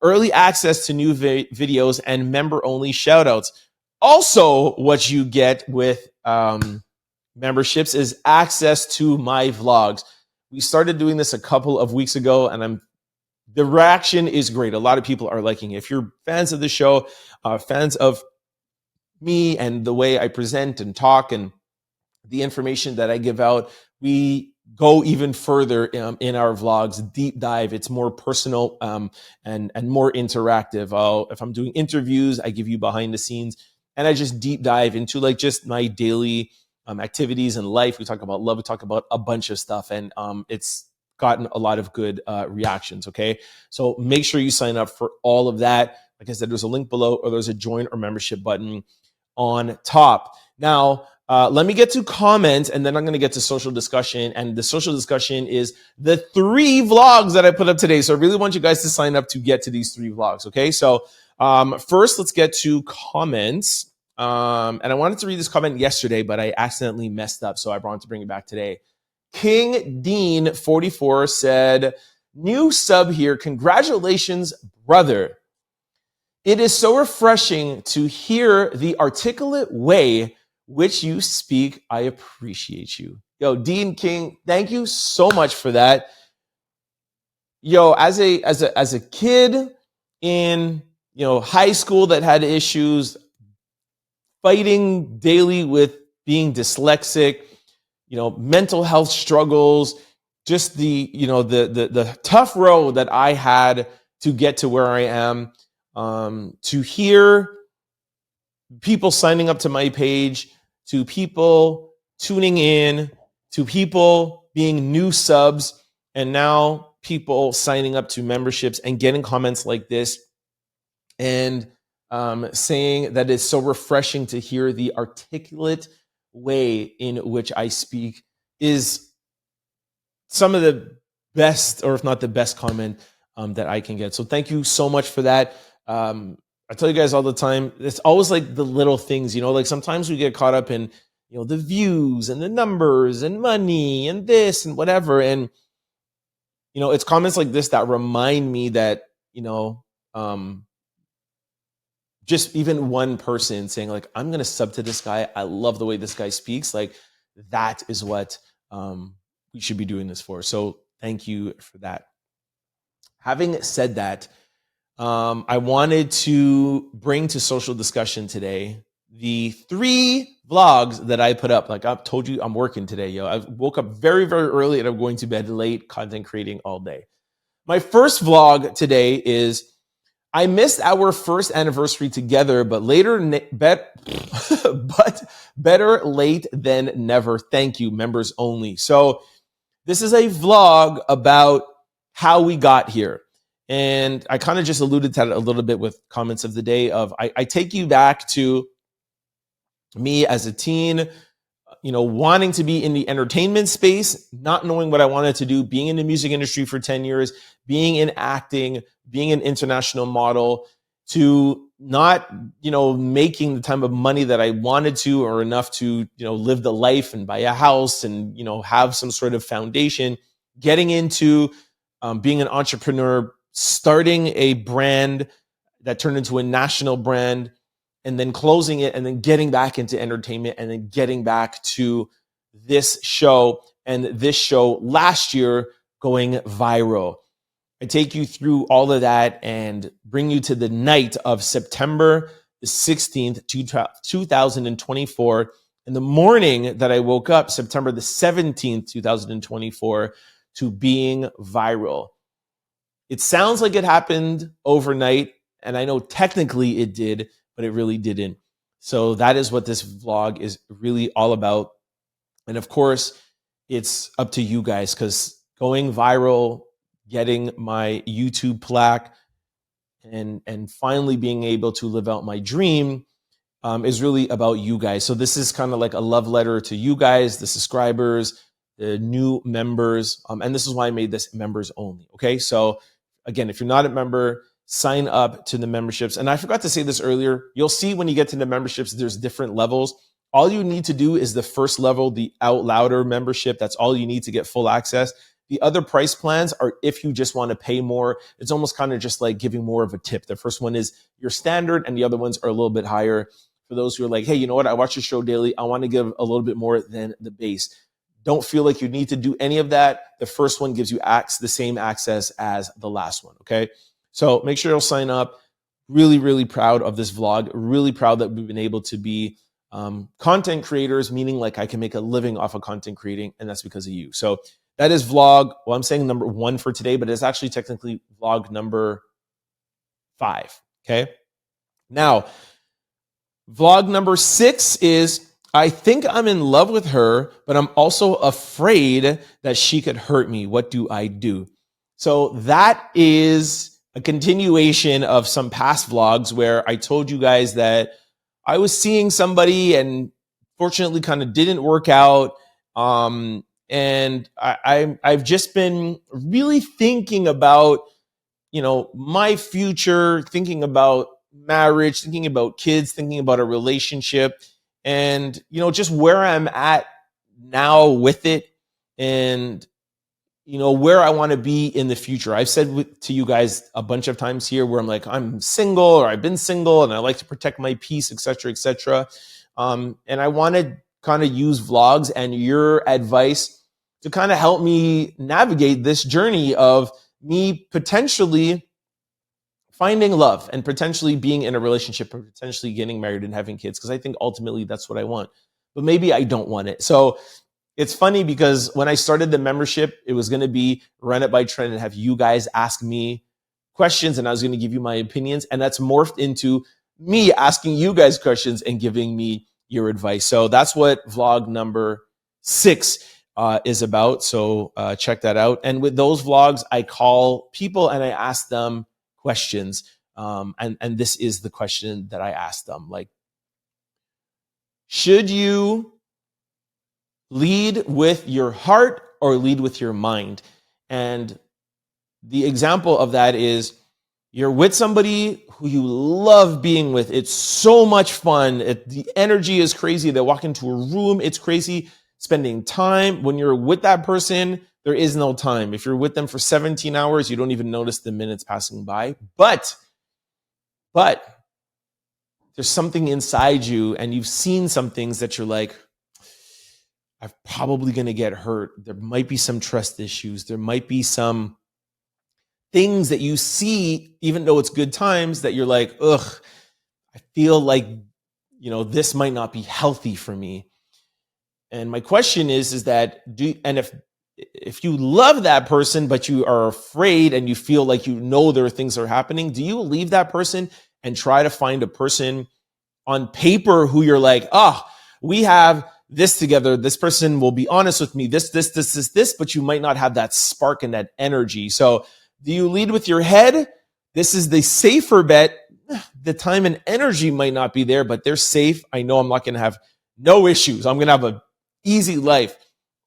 early access to new videos, and member-only shoutouts. Also, what you get with memberships is access to my vlogs. We started doing this a couple of weeks ago, and the reaction is great. A lot of people are liking it. If you're fans of the show, fans of me and the way I present and talk and the information that I give out, we go even further in our vlogs, deep dive. It's more personal and more interactive. If I'm doing interviews, I give you behind the scenes, and I just deep dive into like just my daily activities and life. We talk about love. We talk about a bunch of stuff, and it's gotten a lot of good reactions, okay? So make sure you sign up for all of that. Like I said, there's a link below, or there's a join or membership button on top. Now, let me get to comments, and then I'm going to get to social discussion. And the social discussion is the 3 vlogs that I put up today. So I really want you guys to sign up to get to these 3 vlogs, okay? So first, let's get to comments. And I wanted to read this comment yesterday, but I accidentally messed up, so I wanted to bring it back today. King Dean 44 said, new sub here. Congratulations, brother. It is so refreshing to hear the articulate way which you speak. I appreciate you. Yo, Dean King, thank you so much for that. Yo, as a kid in high school that had issues, fighting daily with being dyslexic, mental health struggles, just the tough road that I had to get to where I am, to hear people signing up to my page, to people tuning in, to people being new subs, and now people signing up to memberships and getting comments like this and saying that it's so refreshing to hear the articulate way in which I speak is some of the best, or if not the best comment that I can get. So thank you so much for that. I tell you guys all the time, it's always like the little things, like sometimes we get caught up in, the views and the numbers and money and this and whatever. And, it's comments like this that remind me that, just even one person saying like, I'm going to sub to this guy. I love the way this guy speaks. Like that is what we should be doing this for. So thank you for that. Having said that, I wanted to bring to social discussion today the 3 vlogs that I put up. Like I've told you, I'm working today, yo. I woke up very, very early and I'm going to bed late, content creating all day. My first vlog today is I missed our first anniversary together, but better late than never. Thank you, members only. So this is a vlog about how we got here. And I kind of just alluded to that a little bit with comments of the day of I take you back to me as a teen, wanting to be in the entertainment space, not knowing what I wanted to do, being in the music industry for 10 years, being in acting, being an international model, to not, making the type of money that I wanted to or enough to, live the life and buy a house and, have some sort of foundation, getting into being an entrepreneur, starting a brand that turned into a national brand, and then closing it, and then getting back into entertainment, and then getting back to this show, and this show last year going viral. I take you through all of that and bring you to the night of September the 16th, 2024. In the morning that I woke up, September the 17th, 2024, to being viral. It sounds like it happened overnight, and I know technically it did, but it really didn't. So that is what this vlog is really all about. And of course, it's up to you guys, because going viral, getting my YouTube plaque, and finally being able to live out my dream is really about you guys. So this is kind of like a love letter to you guys, the subscribers, the new members. And this is why I made this members only. Okay. So again, if you're not a member, sign up to the memberships. And I forgot to say this earlier. You'll see when you get to the memberships, there's different levels. All you need to do is the first level, the Out Louder membership. That's all you need to get full access. The other price plans are if you just want to pay more. It's almost kind of just like giving more of a tip. The first one is your standard, and the other ones are a little bit higher for those who are like, hey, you know what? I watch the show daily. I want to give a little bit more than the base. Don't feel like you need to do any of that. The first one gives you the same access as the last one, okay? So make sure you'll sign up. Really, really proud of this vlog. Really proud that we've been able to be content creators, meaning like I can make a living off of content creating, and that's because of you. So that is vlog, well, I'm saying number 1 for today, but it's actually technically vlog number 5, okay? Now, vlog number 6 is, I think I'm in love with her, but I'm also afraid that she could hurt me. What do I do? So that is a continuation of some past vlogs where I told you guys that I was seeing somebody and fortunately kind of didn't work out. And I've just been really thinking about, my future, thinking about marriage, thinking about kids, thinking about a relationship, and, just where I'm at now with it, and, where I want to be in the future. I've said to you guys a bunch of times here where I'm like, I'm single, or I've been single, and I like to protect my peace, et cetera, et cetera. And I want to kind of use vlogs and your advice to kind of help me navigate this journey of me potentially finding love and potentially being in a relationship or potentially getting married and having kids, because I think ultimately that's what I want. But maybe I don't want it. So it's funny because when I started the membership, it was going to be run it by Trent and have you guys ask me questions, and I was going to give you my opinions. And that's morphed into me asking you guys questions and giving me your advice. So that's what vlog number 6 is about. So check that out. And with those vlogs, I call people and I ask them questions. And this is the question that I asked them. Like, should you lead with your heart or lead with your mind? And the example of that is you're with somebody who you love being with. It's so much fun. The energy is crazy. They walk into a room. It's crazy. Spending time. When you're with that person, there is no time. If you're with them for 17 hours, you don't even notice the minutes passing by. But there's something inside you, and you've seen some things that you're like, I'm probably going to get hurt. There might be some trust issues. There might be some things that you see, even though it's good times, that you're like, ugh, I feel like, this might not be healthy for me. And my question is that if you love that person, but you are afraid and you feel like there are things that are happening, do you leave that person and try to find a person on paper who you're like, we have this together. This person will be honest with me, this, but you might not have that spark and that energy. So do you lead with your head? This is the safer bet. The time and energy might not be there, but they're safe. I know I'm not going to have no issues. I'm going to have an easy life.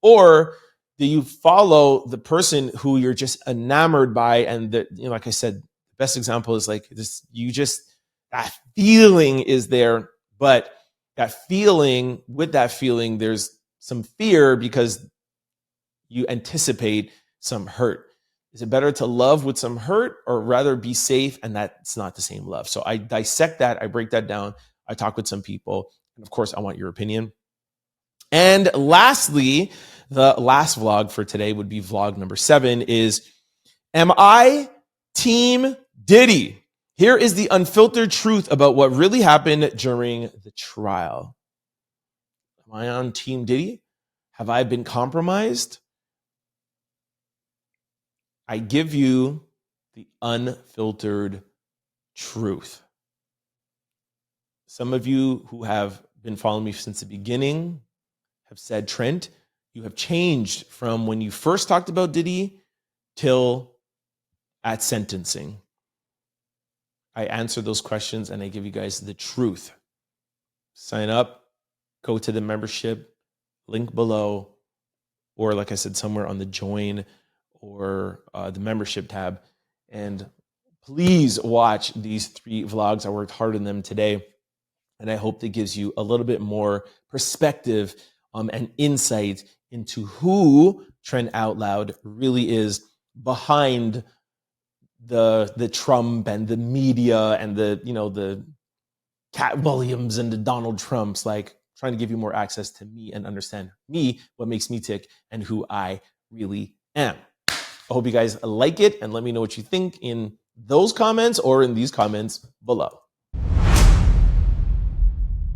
Or do you follow the person who you're just enamored by, and like I said, best example is like this, that feeling is there, but with that feeling, there's some fear because you anticipate some hurt. Is it better to love with some hurt or rather be safe? And that's not the same love. So I dissect that. I break that down. I talk with some people. And of course, I want your opinion. And lastly, the last vlog for today would be vlog number 7 is, am I Team Diddy? Here is the unfiltered truth about what really happened during the trial. Am I on Team Diddy? Have I been compromised? I give you the unfiltered truth. Some of you who have been following me since the beginning have said, Trent, you have changed from when you first talked about Diddy till at sentencing. I answer those questions and I give you guys the truth. Sign up, go to the membership, link below, or like I said, somewhere on the join or the membership tab. And please watch these 3 vlogs. I worked hard on them today. And I hope that gives you a little bit more perspective and insight into who Trent Out Loud really is behind the Trump and the media and the Katt Williams and the Donald Trumps, like trying to give you more access to me and understand me, what makes me tick, and who I really am. I hope you guys like it and let me know what you think in those comments or in these comments below.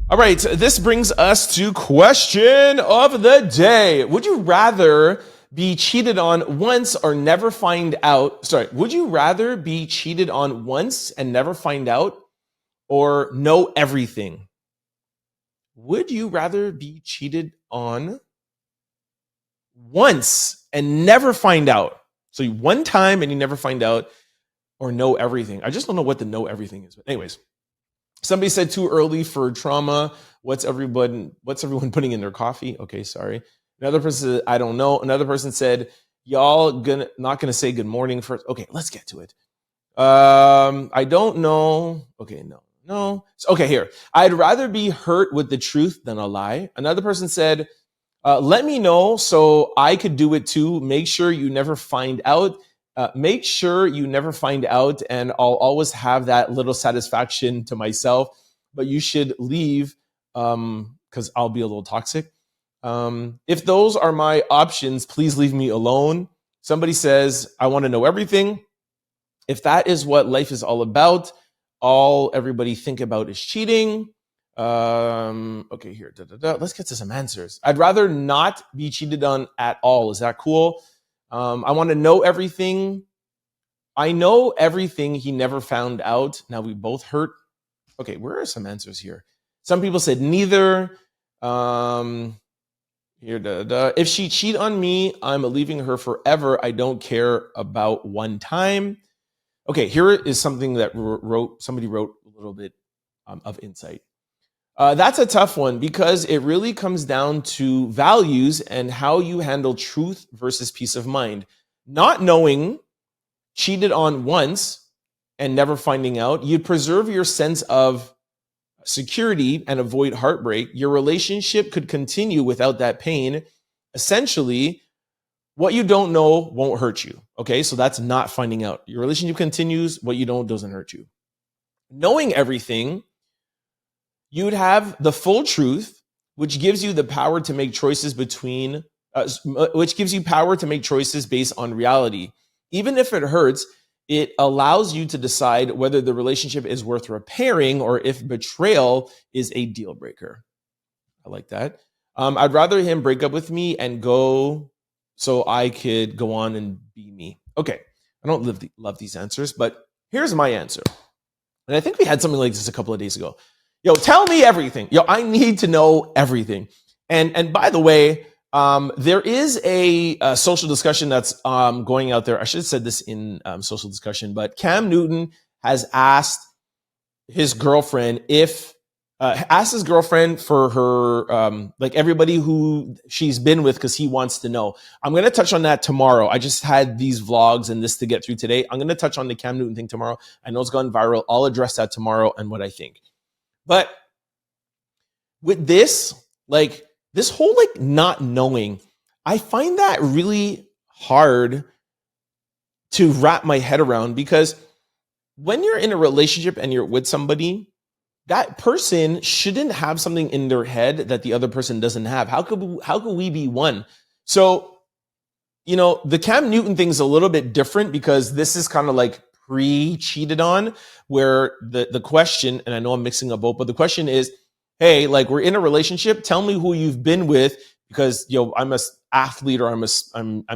All right, this brings us to question of the day. Would you rather be cheated on once or never find out? Would you rather be cheated on once and never find out or know everything? Would you rather be cheated on once and never find out? So one time and you never find out, or know everything. I just don't know what the know everything is. But anyways, somebody said too early for trauma. What's everyone putting in their coffee? Okay, sorry. Another person said, I don't know. Another person said, y'all not gonna say good morning first. Okay, let's get to it. I don't know. Okay, no. Okay, here. I'd rather be hurt with the truth than a lie. Another person said, let me know so I could do it too. Make sure you never find out. Make sure you never find out, and I'll always have that little satisfaction to myself. But you should leave because I'll be a little toxic. If those are my options, please leave me alone. Somebody says, I want to know everything. If that is what life is all about, all everybody think about is cheating. Okay, here. Let's get to some answers. I'd rather not be cheated on at all. Is that cool? I want to know everything. I know everything he never found out. Now we both hurt. Okay, where are some answers here? Some people said neither. If she cheat on me, I'm leaving her forever. I don't care about one time. Okay, here is something that somebody wrote a little bit of insight. That's a tough one because it really comes down to values and how you handle truth versus peace of mind. Not knowing, cheated on once and never finding out, you'd preserve your sense of security and avoid heartbreak. Your relationship could continue without that pain. Essentially, what you don't know won't hurt you. Okay, so that's not finding out. Your relationship continues. What you don't doesn't hurt you. Knowing everything, you'd have the full truth, which gives you the power to make choices based on reality. Even if it hurts, it allows you to decide whether the relationship is worth repairing or if betrayal is a deal breaker. I like that. I'd rather him break up with me and go so I could go on and be me. Okay, I don't love these answers, but here's my answer. And I think we had something like this a couple of days ago. Yo, tell me everything. Yo, I need to know everything. And by the way, there is a social discussion that's going out there. I should have said this in social discussion, but Cam Newton has asked his girlfriend if asked his girlfriend for her, like everybody who she's been with, because he wants to know. I'm going to touch on that tomorrow. I just had these vlogs and this to get through today. I'm going to touch on the Cam Newton thing tomorrow. I know it's gone viral. I'll address that tomorrow and what I think. But with this, like this whole like not knowing, I find that really hard to wrap my head around, because when you're in a relationship and you're with somebody, that person shouldn't have something in their head that the other person doesn't have. How could we be one? So, you know, the Cam Newton thing is a little bit different because this is kind of like pre-cheated on, where the question, and I know I'm mixing up both, but the question is, hey, like we're in a relationship, tell me who you've been with, because I'm an athlete, or I'm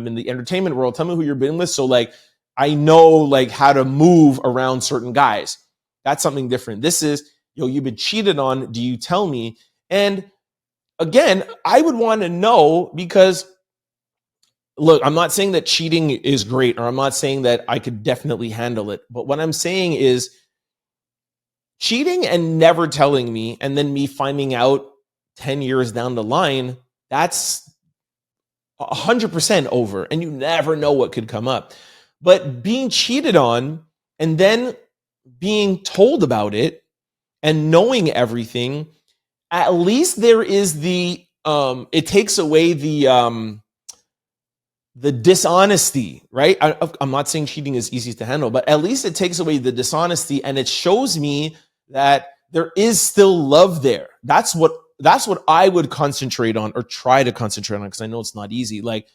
in the entertainment world. Tell me who you've been with, so like I know like how to move around certain guys. That's something different. This is, you've been cheated on. Do you tell me? And again, I would want to know, because look, I'm not saying that cheating is great, or I'm not saying that I could definitely handle it. But what I'm saying is cheating and never telling me, and then me finding out 10 years down the line, that's 100% over. And you never know what could come up. But being cheated on and then being told about it, and knowing everything, at least there is the, it takes away the dishonesty, right? I'm not saying cheating is easy to handle, but at least it takes away the dishonesty, and it shows me that there is still love there. That's what I would concentrate on, or try to concentrate on, because I know it's not easy. Like,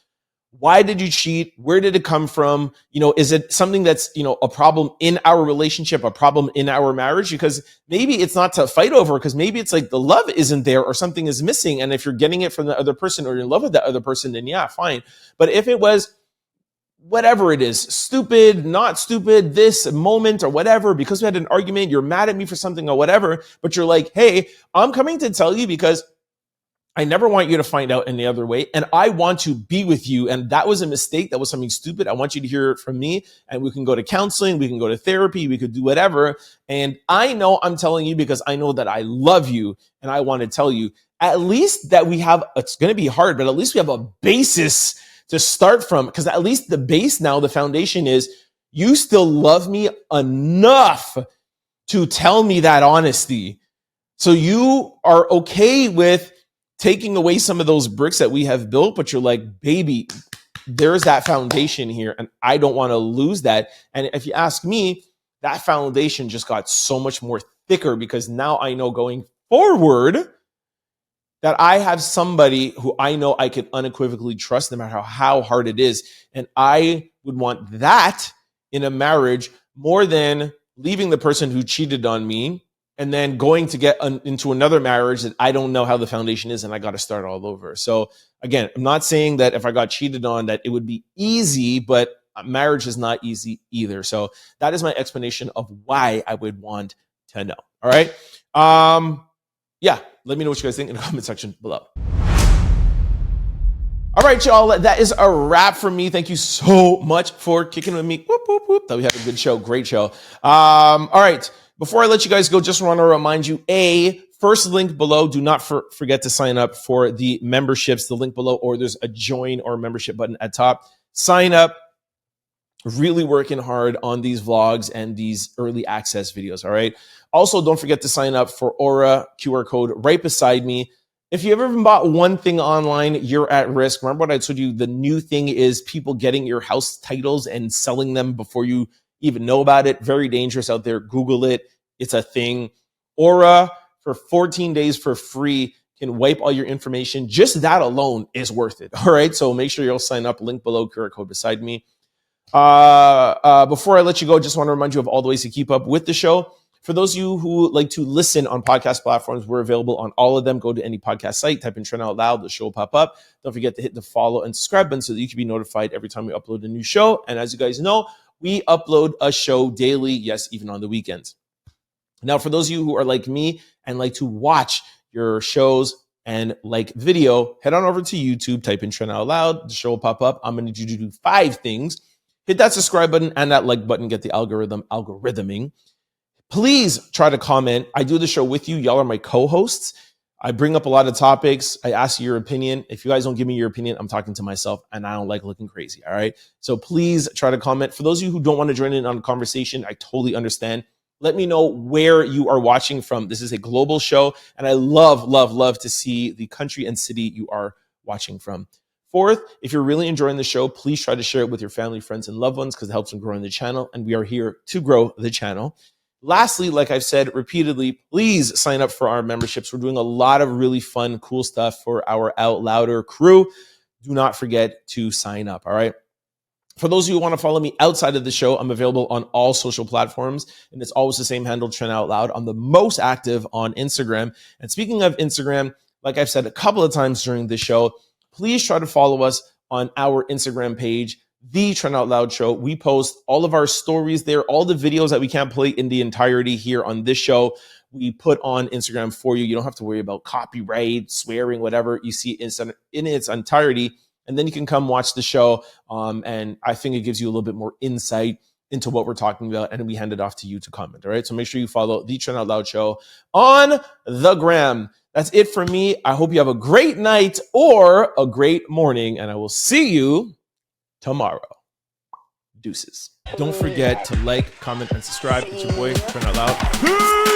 why did you cheat? Where did it come from? Is it something that's, a problem in our relationship, a problem in our marriage? Because maybe it's not to fight over, because maybe it's like the love isn't there, or something is missing. And if you're getting it from the other person, or you're in love with that other person, then yeah, fine. But if it was whatever it is, stupid, not stupid, this moment or whatever, because we had an argument, you're mad at me for something or whatever, but you're like, hey, I'm coming to tell you because I never want you to find out any other way, and I want to be with you. And that was a mistake. That was something stupid. I want you to hear it from me, and we can go to counseling. We can go to therapy. We could do whatever. And I know I'm telling you because I know that I love you, and I want to tell you. At least that we have, it's going to be hard, but at least we have a basis to start from, because at least the base now, the foundation is, you still love me enough to tell me that honesty. So you are okay with taking away some of those bricks that we have built, but you're like, baby, there's that foundation here, and I don't want to lose that. And if you ask me, that foundation just got so much more thicker, because now I know going forward that I have somebody who I know I can unequivocally trust, no matter how hard it is. And I would want that in a marriage more than leaving the person who cheated on me and then going to get into another marriage that I don't know how the foundation is, and I got to start all over. So again, I'm not saying that if I got cheated on that it would be easy, but marriage is not easy either. So that is my explanation of why I would want to know. All right. Yeah, let me know what you guys think in the comment section below. All right, y'all, that is a wrap for me. Thank you so much for kicking with me. Whoop, whoop, whoop. Thought we had a good show. Great show. All right. Before I let you guys go, just want to remind you, first link below, do not forget to sign up for the memberships, the link below, or there's a join or membership button at top. Sign up. Really working hard on these vlogs and these early access videos, all right? Also, don't forget to sign up for Aura QR code right beside me. If you ever bought one thing online, you're at risk. Remember what I told you? The new thing is people getting your house titles and selling them before you even know about it. Very dangerous out there. Google it. It's a thing. Aura, for 14 days for free, can wipe all your information. Just that alone is worth it. All right. So make sure you'll sign up. Link below, QR code beside me. Before I let you go, just want to remind you of all the ways to keep up with the show. For those of you who like to listen on podcast platforms, we're available on all of them. Go to any podcast site, type in Trent Out Loud, the show will pop up. Don't forget to hit the follow and subscribe button so that you can be notified every time we upload a new show. And as you guys know, we upload a show daily, yes, even on the weekends. Now, for those of you who are like me and like to watch your shows and like video, head on over to YouTube, type in Trent Out Loud, the show will pop up. I'm going to need you to do 5 things. Hit that subscribe button and that like button, get the algorithming. Please try to comment. I do the show with you. Y'all are my co-hosts. I bring up a lot of topics. I ask you your opinion. If you guys don't give me your opinion, I'm talking to myself and I don't like looking crazy. All right. So please try to comment. For those of you who don't want to join in on the conversation, I totally understand. Let me know where you are watching from. This is a global show, and I love to see the country and city you are watching from. Fourth, if you're really enjoying the show, please try to share it with your family, friends, and loved ones because it helps them grow in the channel, and we are here to grow the channel. Lastly, like I've said repeatedly, please sign up for our memberships. We're doing a lot of really fun, cool stuff for our Out Louder crew. Do not forget to sign up, all right? For those of you who want to follow me outside of the show, I'm available on all social platforms, and it's always the same handle, Trent Out Loud. I'm the most active on Instagram. And speaking of Instagram, like I've said a couple of times during this show, please try to follow us on our Instagram page, The Trent Out Loud Show. We post all of our stories there, all the videos that we can't play in the entirety here on this show. We put on Instagram for you. You don't have to worry about copyright, swearing, whatever. You see in its entirety. And then you can come watch the show. And I think it gives you a little bit more insight into what we're talking about. And we hand it off to you to comment. All right. So make sure you follow The Trent Out Loud Show on the gram. That's it for me. I hope you have a great night or a great morning. And I will see you tomorrow. Deuces. Don't forget to like, comment, and subscribe. It's your boy, Trent Out Loud.